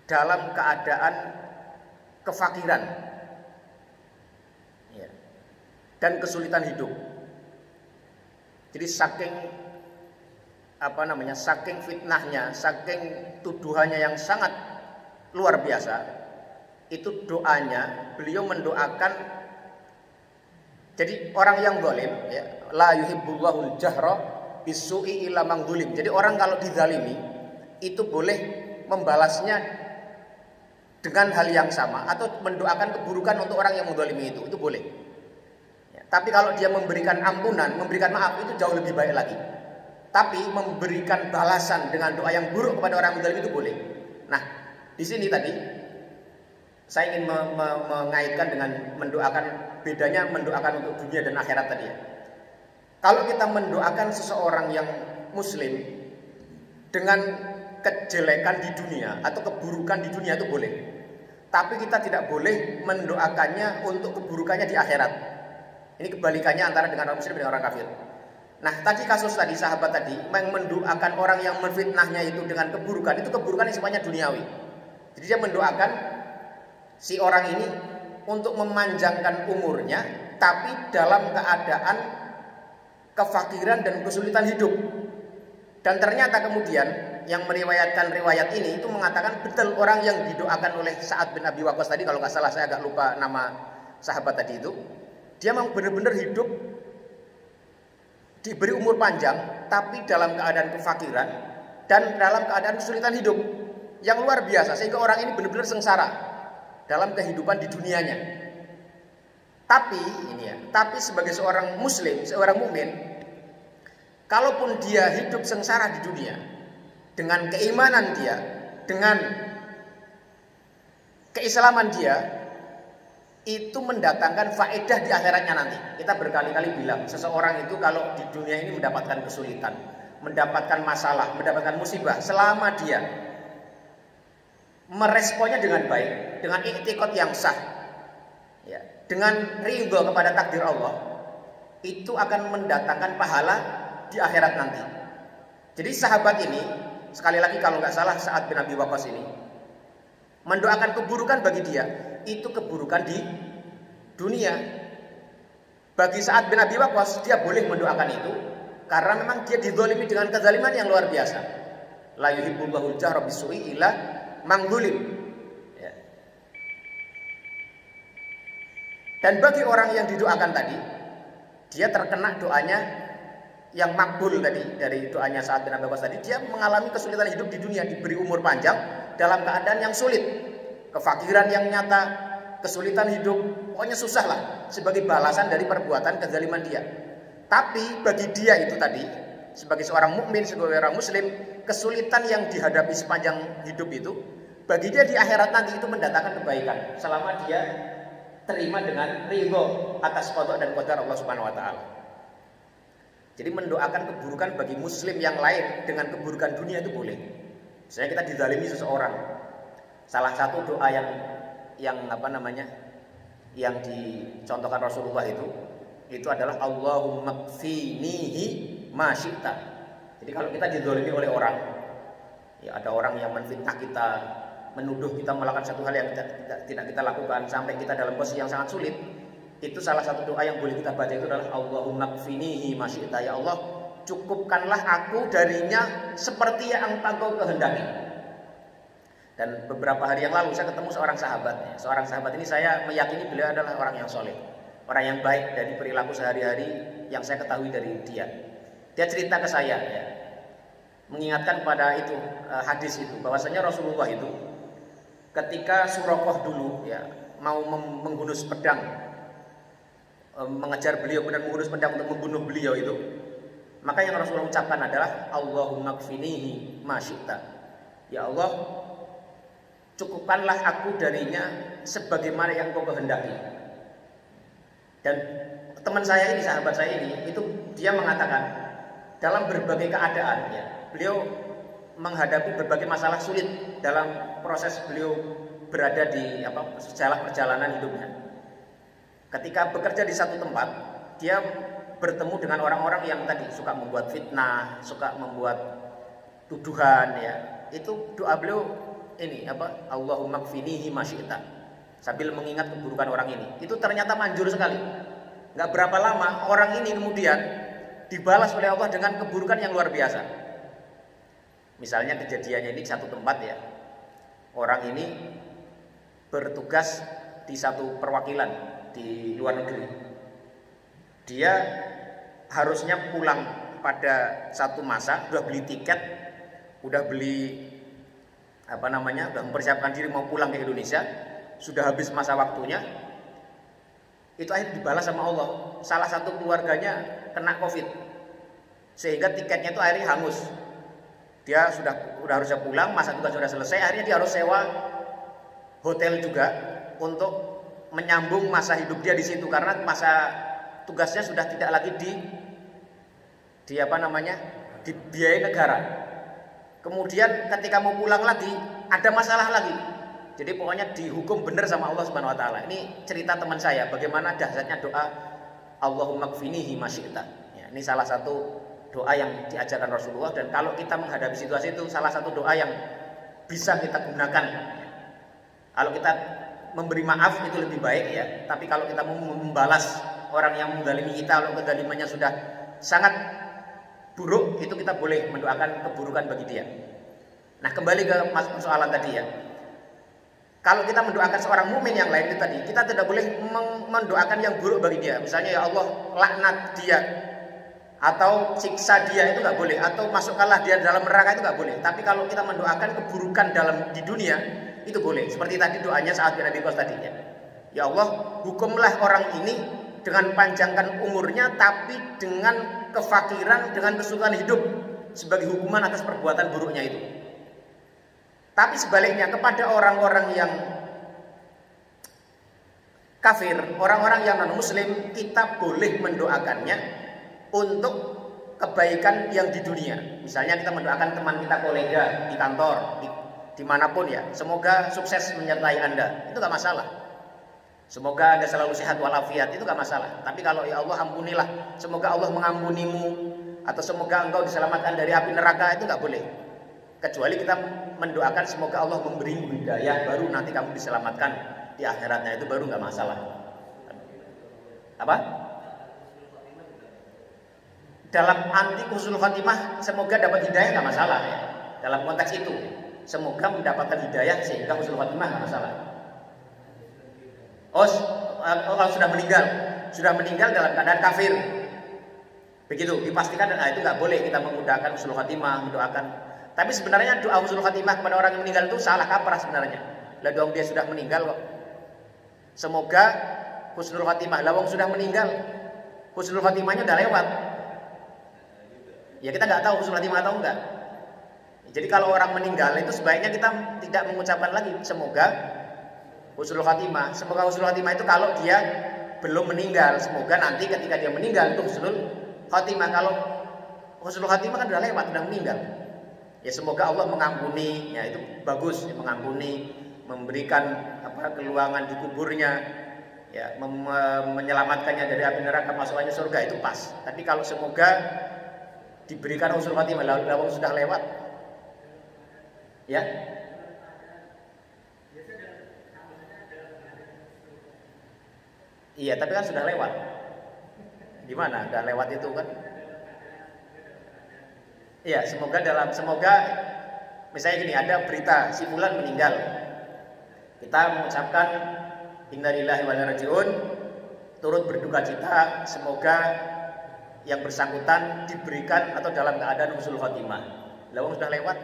dalam keadaan kefakiran ya, dan kesulitan hidup. Jadi saking saking fitnahnya, saking tuduhannya yang sangat luar biasa, itu doanya beliau mendoakan. Jadi orang yang zalim ya, la yuhibbullahul jahra bisu'i illa man zulim. Jadi orang kalau dizalimi itu boleh membalasnya dengan hal yang sama atau mendoakan keburukan untuk orang yang menzalimi itu boleh. Ya, tapi kalau dia memberikan ampunan, memberikan maaf itu jauh lebih baik lagi. Tapi memberikan balasan dengan doa yang buruk kepada orang yang menzalimi itu boleh. Nah, di sini tadi saya ingin mengaitkan dengan mendoakan, bedanya mendoakan untuk dunia dan akhirat tadi ya. Kalau kita mendoakan seseorang yang muslim dengan kejelekan di dunia atau keburukan di dunia itu boleh. Tapi kita tidak boleh mendoakannya untuk keburukannya di akhirat. Ini kebalikannya antara dengan orang muslim dan orang kafir. Nah, tadi kasus tadi sahabat tadi yang mendoakan orang yang menfitnahnya itu dengan keburukan, itu keburukan yang sifatnya duniawi. Jadi dia mendoakan si orang ini untuk memanjangkan umurnya, tapi dalam keadaan kefakiran dan kesulitan hidup. Dan ternyata kemudian yang meriwayatkan riwayat ini itu mengatakan betul orang yang didoakan oleh Sa'ad bin Abi Waqqas tadi, kalau nggak salah, saya agak lupa nama sahabat tadi itu, dia memang benar-benar hidup diberi umur panjang tapi dalam keadaan kefakiran dan dalam keadaan kesulitan hidup yang luar biasa, sehingga orang ini benar-benar sengsara dalam kehidupan di dunianya. Tapi sebagai seorang muslim, seorang mukmin, kalaupun dia hidup sengsara di dunia dengan keimanan dia, dengan keislaman dia, itu mendatangkan faedah di akhiratnya nanti. Kita berkali-kali bilang, seseorang itu kalau di dunia ini mendapatkan kesulitan, mendapatkan masalah, mendapatkan musibah, selama dia meresponnya dengan baik, dengan i'tiqad yang sah ya, dengan ridho kepada takdir Allah, itu akan mendatangkan pahala di akhirat nanti. Jadi sahabat ini, sekali lagi kalau nggak salah Sa'ad bin Abi Waqqas ini mendoakan keburukan bagi dia, itu keburukan di dunia. Bagi Sa'ad bin Abi Waqqas, dia boleh mendoakan itu karena memang dia dizalimi dengan kezaliman yang luar biasa. La yuhibbullahul jahra bisu'i illa man zulim. Ya. Dan bagi orang yang didoakan tadi, dia terkena doanya yang makbul tadi, dari doanya Sa'ad bin Abi Waqqas tadi, dia mengalami kesulitan hidup di dunia, diberi umur panjang dalam keadaan yang sulit, kefakiran yang nyata, kesulitan hidup, pokoknya susah lah, sebagai balasan dari perbuatan kezaliman dia. Tapi bagi dia itu tadi, sebagai seorang mukmin, sebagai orang muslim, kesulitan yang dihadapi sepanjang hidup itu, bagi dia di akhirat nanti itu mendatangkan kebaikan selama dia terima dengan ridho atas qada dan qadar Allah Subhanahu wa taala. Jadi mendoakan keburukan bagi muslim yang lain dengan keburukan dunia itu boleh. Misalnya kita dizalimi seseorang, salah satu doa yang yang dicontohkan Rasulullah itu adalah Allahumma kfinihi ma syi'ta. Jadi kalau kita dizalimi oleh orang, ya ada orang yang menfitnah kita, menuduh kita melakukan satu hal yang tidak kita lakukan sampai kita dalam posisi yang sangat sulit, itu salah satu doa yang boleh kita baca itu adalah Allahumma kfinihi ma syi'ta. Ya Allah, cukupkanlah aku darinya seperti yang Engkau kehendaki. Dan beberapa hari yang lalu saya ketemu seorang sahabat. Seorang sahabat ini saya meyakini beliau adalah orang yang soleh, orang yang baik dari perilaku sehari-hari yang saya ketahui dari dia. Dia cerita ke saya, ya, mengingatkan pada itu hadis itu, bahwasanya Rasulullah itu ketika Suraqah dulu ya mau menghunus pedang, mengejar beliau dan menghunus pedang untuk membunuh beliau itu, maka yang Rasulullah ucapkan adalah Allahumma kfinihi ma syi'ta. Ya Allah, cukupkanlah aku darinya sebagaimana yang Kau kehendaki. Dan teman saya ini, sahabat saya ini, itu dia mengatakan dalam berbagai keadaan ya, beliau menghadapi berbagai masalah sulit dalam proses beliau berada di perjalanan hidupnya. Ketika bekerja di satu tempat, dia bertemu dengan orang-orang yang tadi suka membuat fitnah, suka membuat tuduhan ya. Itu doa beliau ini apa? Allahumma kfinihi ma syi'ta. Sambil mengingat keburukan orang ini. Itu ternyata manjur sekali. Enggak berapa lama orang ini kemudian dibalas oleh Allah dengan keburukan yang luar biasa. Misalnya kejadiannya ini satu tempat ya. Orang ini bertugas di satu perwakilan di luar negeri. Dia harusnya pulang pada satu masa, udah beli tiket, udah beli udah mempersiapkan diri mau pulang ke Indonesia, sudah habis masa waktunya. Itu akhirnya dibalas sama Allah. Salah satu keluarganya kena COVID, sehingga tiketnya itu akhirnya hangus. Dia sudah harusnya pulang, masa tugas sudah selesai, akhirnya dia harus sewa hotel juga untuk menyambung masa hidup dia di situ karena masa tugasnya sudah tidak lagi dibiayai negara. Kemudian ketika mau pulang lagi ada masalah lagi. Jadi pokoknya dihukum benar sama Allah Subhanahu wa taala. Ini cerita teman saya bagaimana dahsyatnya doa Allahumma kfinihi ma syi'ta. Ya, ini salah satu doa yang diajarkan Rasulullah, dan kalau kita menghadapi situasi itu salah satu doa yang bisa kita gunakan. Kalau kita memberi maaf itu lebih baik ya, tapi kalau kita mau membalas orang yang menzalimi kita, kalau kezalimannya sudah sangat buruk, itu kita boleh mendoakan keburukan bagi dia. Nah, kembali ke persoalan tadi ya. Kalau kita mendoakan seorang mukmin yang lain itu tadi, kita tidak boleh mendoakan yang buruk bagi dia. Misalnya ya Allah laknat dia, atau siksa dia, itu nggak boleh, atau masukkanlah dia dalam neraka, itu nggak boleh. Tapi kalau kita mendoakan keburukan di dunia, itu boleh. Seperti tadi doanya Sa'ad bin Abi Waqqas tadi ya. Ya Allah, hukumlah orang ini dengan panjangkan umurnya, tapi dengan kefakiran, dengan kesulitan hidup sebagai hukuman atas perbuatan buruknya itu. Tapi sebaliknya kepada orang-orang yang kafir, orang-orang yang non-muslim, kita boleh mendoakannya untuk kebaikan yang di dunia. Misalnya kita mendoakan teman kita, kolega di kantor, dimanapun ya, semoga sukses menyertai Anda, itu gak masalah. Semoga Anda selalu sehat walafiat, itu gak masalah. Tapi kalau ya Allah ampunilah, semoga Allah mengampunimu, atau semoga engkau diselamatkan dari api neraka, itu gak boleh. Kecuali kita mendoakan semoga Allah memberimu hidayah, baru nanti kamu diselamatkan di akhiratnya, itu baru gak masalah. Apa? Dalam anti husnul khatimah semoga dapat hidayah nggak masalah ya. Dalam konteks itu semoga mendapatkan hidayah sehingga husnul khatimah nggak masalah. Kalau sudah meninggal dalam keadaan kafir, begitu dipastikan, itu nggak boleh kita menggunakan husnul khatimah, mendoakan. Tapi sebenarnya doa husnul khatimah kepada orang yang meninggal itu salah kaprah sebenarnya. Lah dong dia sudah meninggal kok. Semoga husnul khatimah. Lah wong sudah meninggal, husnul khatimahnya udah lewat. Ya kita nggak tahu husnul khatimah atau enggak. Jadi kalau orang meninggal itu sebaiknya kita tidak mengucapkan lagi semoga husnul khatimah. Semoga husnul khatimah itu kalau dia belum meninggal. Semoga nanti ketika dia meninggal itu husnul khatimah. Kalau husnul khatimah kan udah lewat, udah meninggal. Ya semoga Allah mengampuni, ya itu bagus, ya, mengampuni, memberikan keluangan di kuburnya, ya menyelamatkannya dari api neraka, masukkannya surga, itu pas. Tapi kalau semoga diberikan husnul khatimah lalu sudah lewat, ya. Iya, tapi kan sudah lewat. Gimana? Udah lewat itu kan? Iya, semoga misalnya gini, ada berita si fulan meninggal. Kita mengucapkan innalillahi wa inna ilaihi raji'un, turut berduka cita, semoga yang bersangkutan diberikan atau dalam keadaan husnul khatimah. Lawang sudah lewat.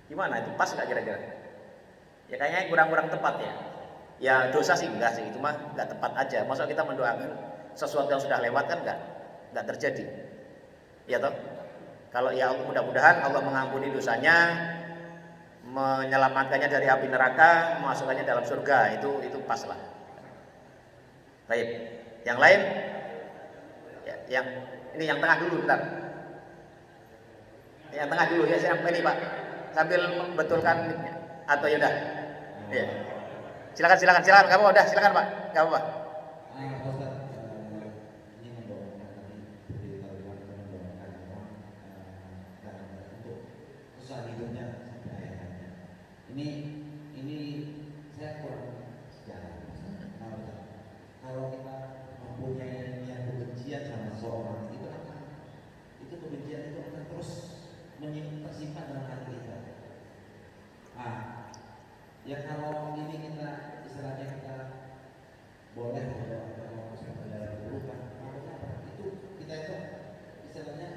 Gimana itu, pas enggak kira-kira? Ya kayaknya kurang tepat ya. Ya dosa sih enggak sih, itu mah enggak tepat aja. Masa kita mendoakan sesuatu yang sudah lewat kan enggak terjadi. Ya toh? Kalau ya mudah-mudahan Allah mengampuni dosanya, menyelamatkannya dari api neraka, memasukkannya dalam surga, itu pas lah. Baik. Yang lain? Ya, ini yang tengah dulu bentar. Yang tengah dulu ya, saya ini Pak. Sambil membetulkan atau ya udah. Iya. Silakan. Kamu udah, silakan Pak. Enggak apa-apa. susah hidupnya sampai akhirnya. Ini saya kurang sejarah. Kalau kita mempunyai niat kebencian sama seseorang, itu kebencian itu akan terus tersimpan dalam hati kita. Ya kalau ini kita istilahnya kita boleh kalau misalnya berubah, itu kita itu istilahnya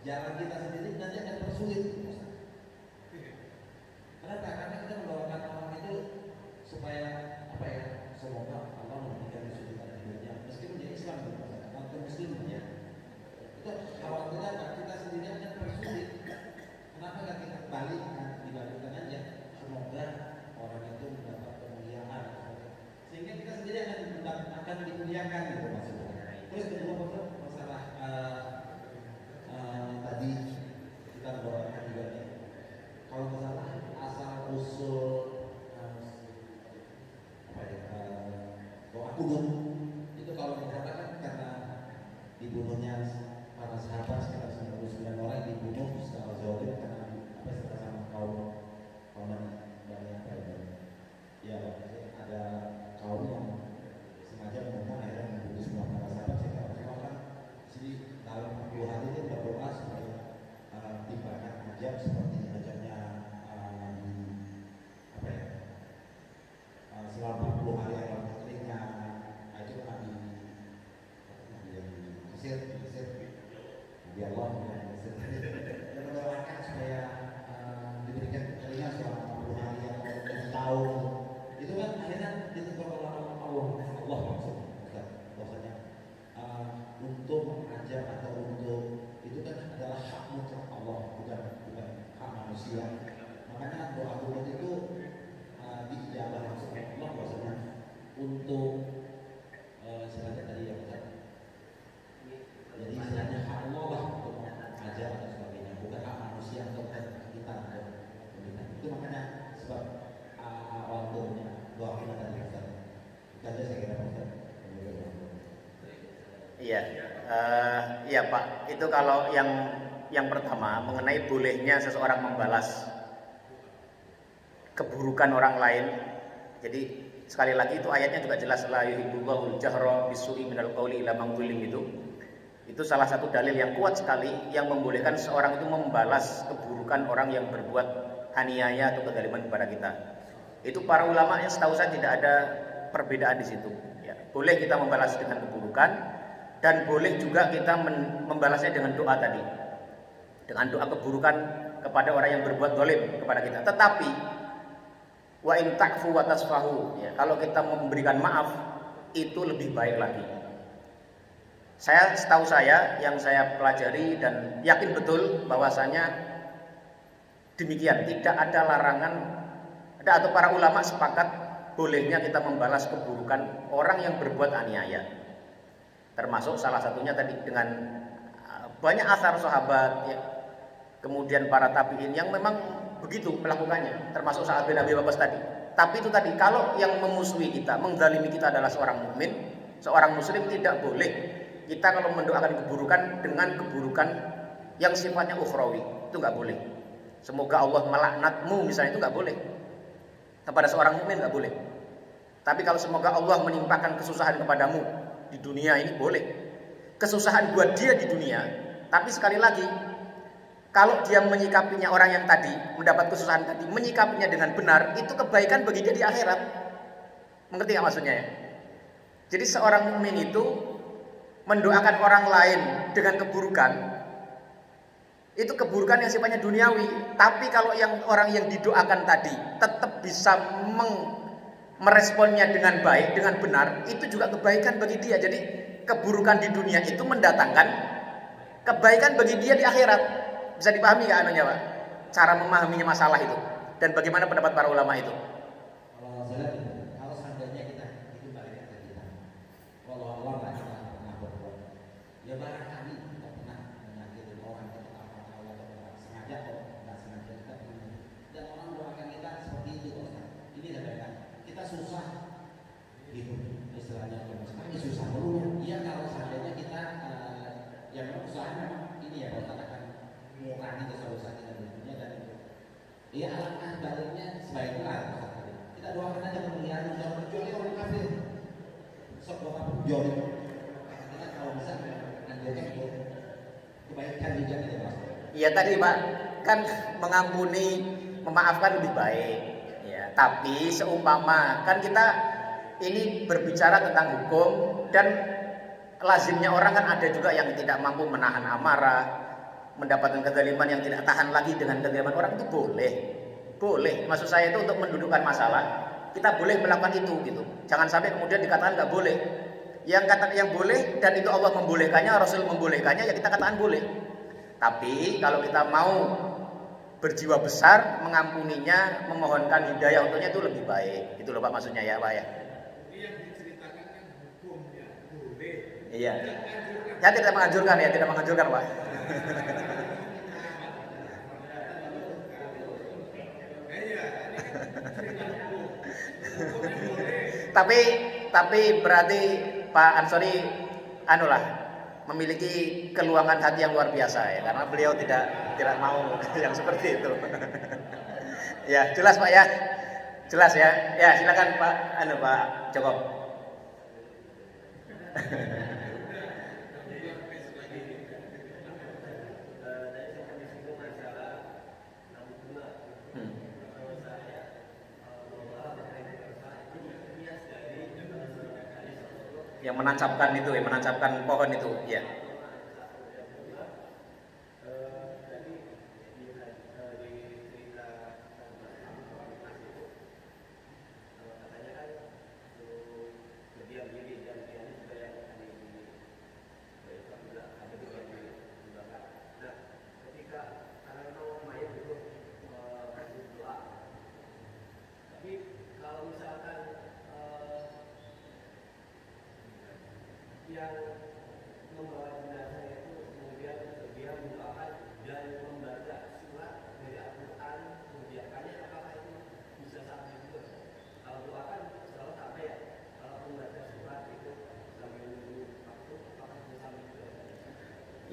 jalan kita sendiri nanti akan tersulit. Kenapa? Karena kita mendoakan orang itu supaya apa ya? Semoga Allah memberikan kesulitan hidupnya. Meskipun dia Islam, atau Muslimnya, itu khawatirnya kita sendiri akan tersulit. Kenapa nggak kita dibalikkan aja? Semoga orang itu mendapat kemuliaan, sehingga kita sendiri akan dimuliakan gitu maksudnya. Terus kedua masalah tadi kita doakan juga nih. Kalau masalah asal usul doa kunut itu kalau dikatakan karena dibunuhnya para sahabat sekitar 99 orang dibunuh secara zalim karena secara sama kaum Bani ya ada kaum yang sengaja membunuh akhirnya membunuh semua para sahabat sehingga Rasulullah kan jadi dalam 40 hari itu berdoa supaya dibakar ajab seperti ajabnya selama 40 hari yang keringnya itu Nabi yang Mesir Nabi Allah yang mendoakan supaya diberikan kekeringan selama 40 hari atau 1 tahun. Itu kan akhirnya ditentukan oleh Allah maksudnya untuk mengajak atau untuk itu kan adalah hak mutlak Allah, bukan hak manusia. Makanya doa kunut itu diijabah langsung Allah maksudnya untuk istilahnya tadi ya Ustaz. Jadi istilahnya hak Allah lah untuk mengajak atau sebagainya, bukan hak manusia untuk kita. Itu makanya sebab awal turunnya doa kita tadi Ustaz. Itu aja saya kira Ustaz. Iya Pak. Itu kalau yang pertama mengenai bolehnya seseorang membalas keburukan orang lain. Jadi sekali lagi itu ayatnya juga jelas, la yuhibbullahu al-jahra bisu'i minal qawli illa man zulim itu salah satu dalil yang kuat sekali yang membolehkan seorang itu membalas keburukan orang yang berbuat aniaya atau kezaliman kepada kita. Itu para ulama yang setahu saya tidak ada perbedaan di situ. Ya, boleh kita membalas dengan keburukan dan boleh juga kita membalasnya dengan doa tadi, dengan doa keburukan kepada orang yang berbuat zalim kepada kita. Tetapi wa in ta'fu wa tasfahu, ya, kalau kita memberikan maaf itu lebih baik lagi. Setahu saya yang saya pelajari dan yakin betul bahwasanya demikian, tidak ada larangan atau para ulama sepakat bolehnya kita membalas keburukan orang yang berbuat aniaya. Termasuk salah satunya tadi dengan banyak asar sahabat, ya, kemudian para tabi'in yang memang begitu melakukannya, termasuk saat bin Abi Waqqas tadi. Tapi itu tadi, kalau yang memusuhi kita, menzalimi kita adalah seorang mukmin, seorang muslim, tidak boleh kita kalau mendoakan keburukan dengan keburukan yang sifatnya ukhrawi, itu nggak boleh. Semoga Allah melaknatmu misalnya, itu nggak boleh. Kepada seorang mukmin nggak boleh. Tapi kalau semoga Allah menimpakan kesusahan kepadamu di dunia ini, boleh. Kesusahan buat dia di dunia, tapi sekali lagi, kalau dia menyikapinya orang yang tadi mendapat kesusahan tadi, menyikapinya dengan benar, itu kebaikan bagi dia di akhirat. Mengerti nggak maksudnya ya? Jadi seorang mukmin itu mendoakan orang lain dengan keburukan, itu keburukan yang sifatnya duniawi. Tapi kalau orang yang didoakan tadi tetap bisa meresponnya dengan baik, dengan benar, itu juga kebaikan bagi dia. Jadi keburukan di dunia itu mendatangkan kebaikan bagi dia di akhirat. Bisa dipahami nggak anunya Pak? Cara memahaminya masalah itu dan bagaimana pendapat para ulama itu? Kalau seandainya kita itu balik ke kita, kalau Allah nggak pernah berbuat, ya barangkali kita pernah menyakiti orang atau sengaja atau nggak sengaja kita pernah. Dan orang doakan kita seperti itu, ini kadang kita susah, gitu istilahnya. Kami susah dulu. Iya, kalau seandainya kita yang usaha memang ini ya, kalau katakan mengurangi dosa-dosa kita di dunia dan Iya, alangkah baliknya sebaiknya kita doakan aja kemuliaan jangan kecuali orang kafir. Sok doa jol. Kita kalau bisa anjurnya itu kebaikan juga gitu Mas. Iya tadi Pak, kan mengampuni, memaafkan lebih baik. Ya, tapi seumpama kan kita ini berbicara tentang hukum dan lazimnya orang kan ada juga yang tidak mampu menahan amarah, mendapatkan kezaliman yang tidak tahan lagi dengan kezaliman orang itu boleh. Maksud saya itu untuk mendudukkan masalah, kita boleh melakukan itu gitu. Jangan sampai kemudian dikatakan nggak boleh. Yang boleh dan itu Allah membolehkannya, Rasul membolehkannya, ya kita katakan boleh. Tapi kalau kita mau berjiwa besar, mengampuninya, memohonkan hidayah untuknya itu lebih baik. Itu loh Pak maksudnya ya Pak ya. Iya. Ya tidak menganjurkan Pak. tapi berarti Pak Ansori memiliki keluangan hati yang luar biasa ya, karena beliau tidak mau yang seperti itu. Ya, jelas Pak ya. Jelas ya. Ya, silakan Pak Joko. Yang menancapkan pohon itu, ya.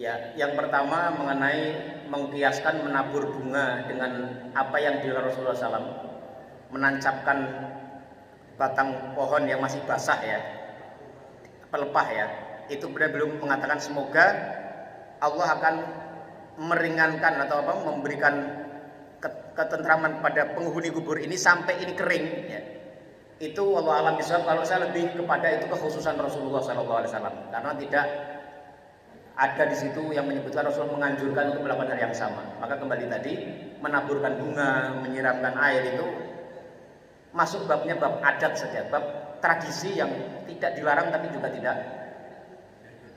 Ya, yang pertama mengenai mengkiaskan menabur bunga dengan apa yang dilakukan Rasulullah SAW, menancapkan batang pohon yang masih basah ya, pelepah ya, itu belum mengatakan semoga Allah akan meringankan atau memberikan ketentraman pada penghuni kubur ini sampai ini kering ya. Itu Allah alam bisawab, kalau saya lebih kepada itu kekhususan Rasulullah SAW, karena tidak ada di situ yang menyebutkan Rasul menganjurkan untuk melakukan hal yang sama. Maka kembali tadi, menaburkan bunga, menyiramkan air itu masuk babnya bab adat saja, bab tradisi yang tidak dilarang tapi juga tidak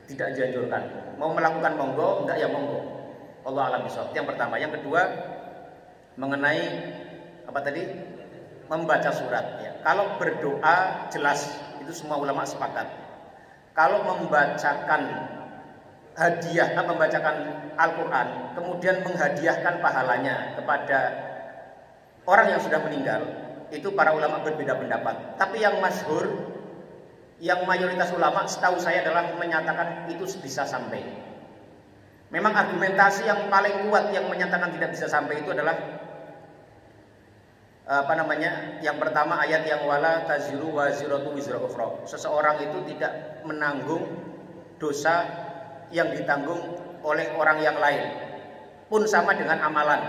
dianjurkan. Mau melakukan monggo, enggak ya monggo. Allah alam bisawab. Yang pertama, yang kedua mengenai apa tadi? Membaca surat ya. Kalau berdoa jelas itu semua ulama sepakat. Kalau membacakan hadiah, membacakan Al-Quran, kemudian menghadiahkan pahalanya kepada orang yang sudah meninggal, itu para ulama berbeda pendapat. Tapi yang masyhur, yang mayoritas ulama setahu saya adalah menyatakan itu bisa sampai. Memang argumentasi yang paling kuat yang menyatakan tidak bisa sampai itu adalah yang pertama ayat yang wala taziru waziratu wizra ukhra. Seseorang itu tidak menanggung dosa yang ditanggung oleh orang yang lain pun sama dengan amalan.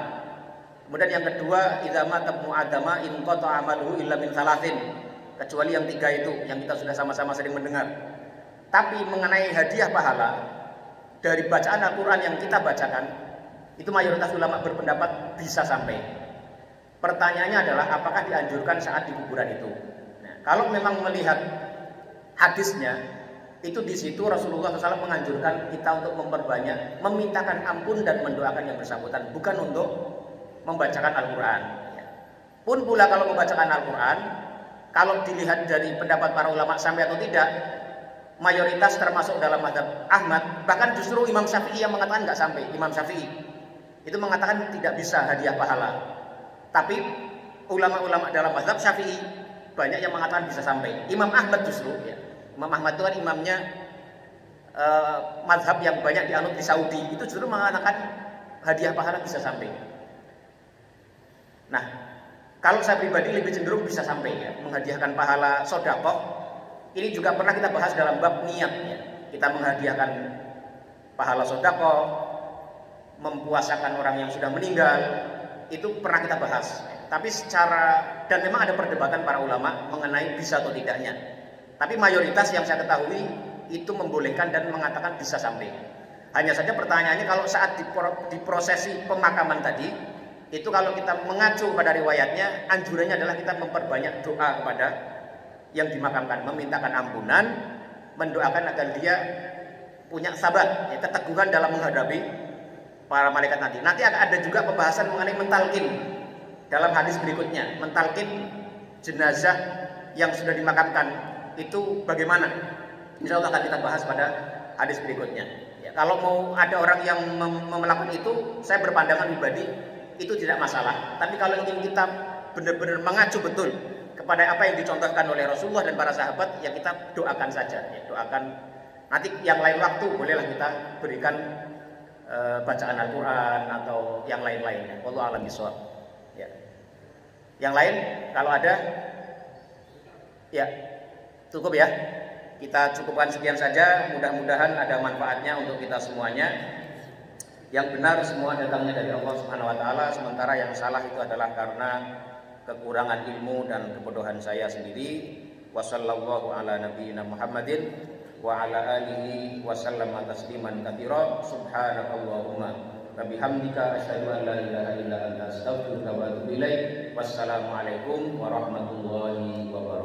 Kemudian yang kedua, idza mata ibnu adama in qata amaluhu illa min thalathin, kecuali yang tiga itu yang kita sudah sama-sama sering mendengar. Tapi mengenai hadiah pahala dari bacaan Al-Qur'an yang kita bacakan, itu mayoritas ulama berpendapat bisa sampai. Pertanyaannya adalah apakah dianjurkan saat di kuburan itu. Nah, kalau memang melihat hadisnya, itu di situ Rasulullah SAW menganjurkan kita untuk memperbanyak, memintakan ampun dan mendoakan yang bersangkutan, bukan untuk membacakan Al-Quran. Pun pula kalau membacakan Al-Quran, kalau dilihat dari pendapat para ulama sampai atau tidak, mayoritas termasuk dalam mazhab Ahmad, bahkan justru Imam Syafi'i yang mengatakan nggak sampai. Imam Syafi'i itu mengatakan tidak bisa hadiah pahala. Tapi ulama-ulama dalam mazhab Syafi'i banyak yang mengatakan bisa sampai. Imam Ahmad justru ya. Imam Ahmad itu kan imamnya mazhab yang banyak dianut di Saudi, itu justru mengatakan hadiah pahala bisa sampai. Nah, kalau saya pribadi lebih cenderung bisa sampai ya, menghadiahkan pahala sedekah. Ini juga pernah kita bahas dalam bab niat ya. Kita menghadiahkan pahala sedekah, mempuasakan orang yang sudah meninggal, itu pernah kita bahas. Tapi dan memang ada perdebatan para ulama mengenai bisa atau tidaknya. Tapi mayoritas yang saya ketahui itu membolehkan dan mengatakan bisa sampai. Hanya saja pertanyaannya kalau saat di prosesi pemakaman tadi, itu kalau kita mengacu pada riwayatnya, anjurannya adalah kita memperbanyak doa kepada yang dimakamkan, memintakan ampunan, mendoakan agar dia punya sabar, ya, keteguhan dalam menghadapi para malaikat nanti. Nanti akan ada juga pembahasan mengenai mentalkin dalam hadis berikutnya. Mentalkin jenazah yang sudah dimakamkan itu bagaimana? Insya Allah akan kita bahas pada hadis berikutnya. Ya, kalau mau ada orang yang melakukan itu, saya berpandangan pribadi itu tidak masalah. Tapi kalau ingin kita benar-benar mengacu betul kepada apa yang dicontohkan oleh Rasulullah dan para sahabat, ya kita doakan saja. Ya, doakan. Nanti yang lain waktu bolehlah kita berikan bacaan Al-Quran atau yang lain-lainnya. Wallahu a'lam bishawab. Ya. Yang lain kalau ada, ya cukup ya. Kita cukupkan sekian saja. Mudah-mudahan ada manfaatnya untuk kita semuanya. Yang benar semua datangnya dari Allah Subhanahu Wa Taala. Sementara yang salah itu adalah karena kekurangan ilmu dan kebodohan saya sendiri. Wassallallahu ala nabiyyina Muhammadin wa ala alihi wa sallama tasliman katsira. Subhanakallahumma wa bihamdika asyhadu an la ilaha illa anta astaghfiruka wa atubu ilaik. Wassalamualaikum warahmatullahi wabarakatuh.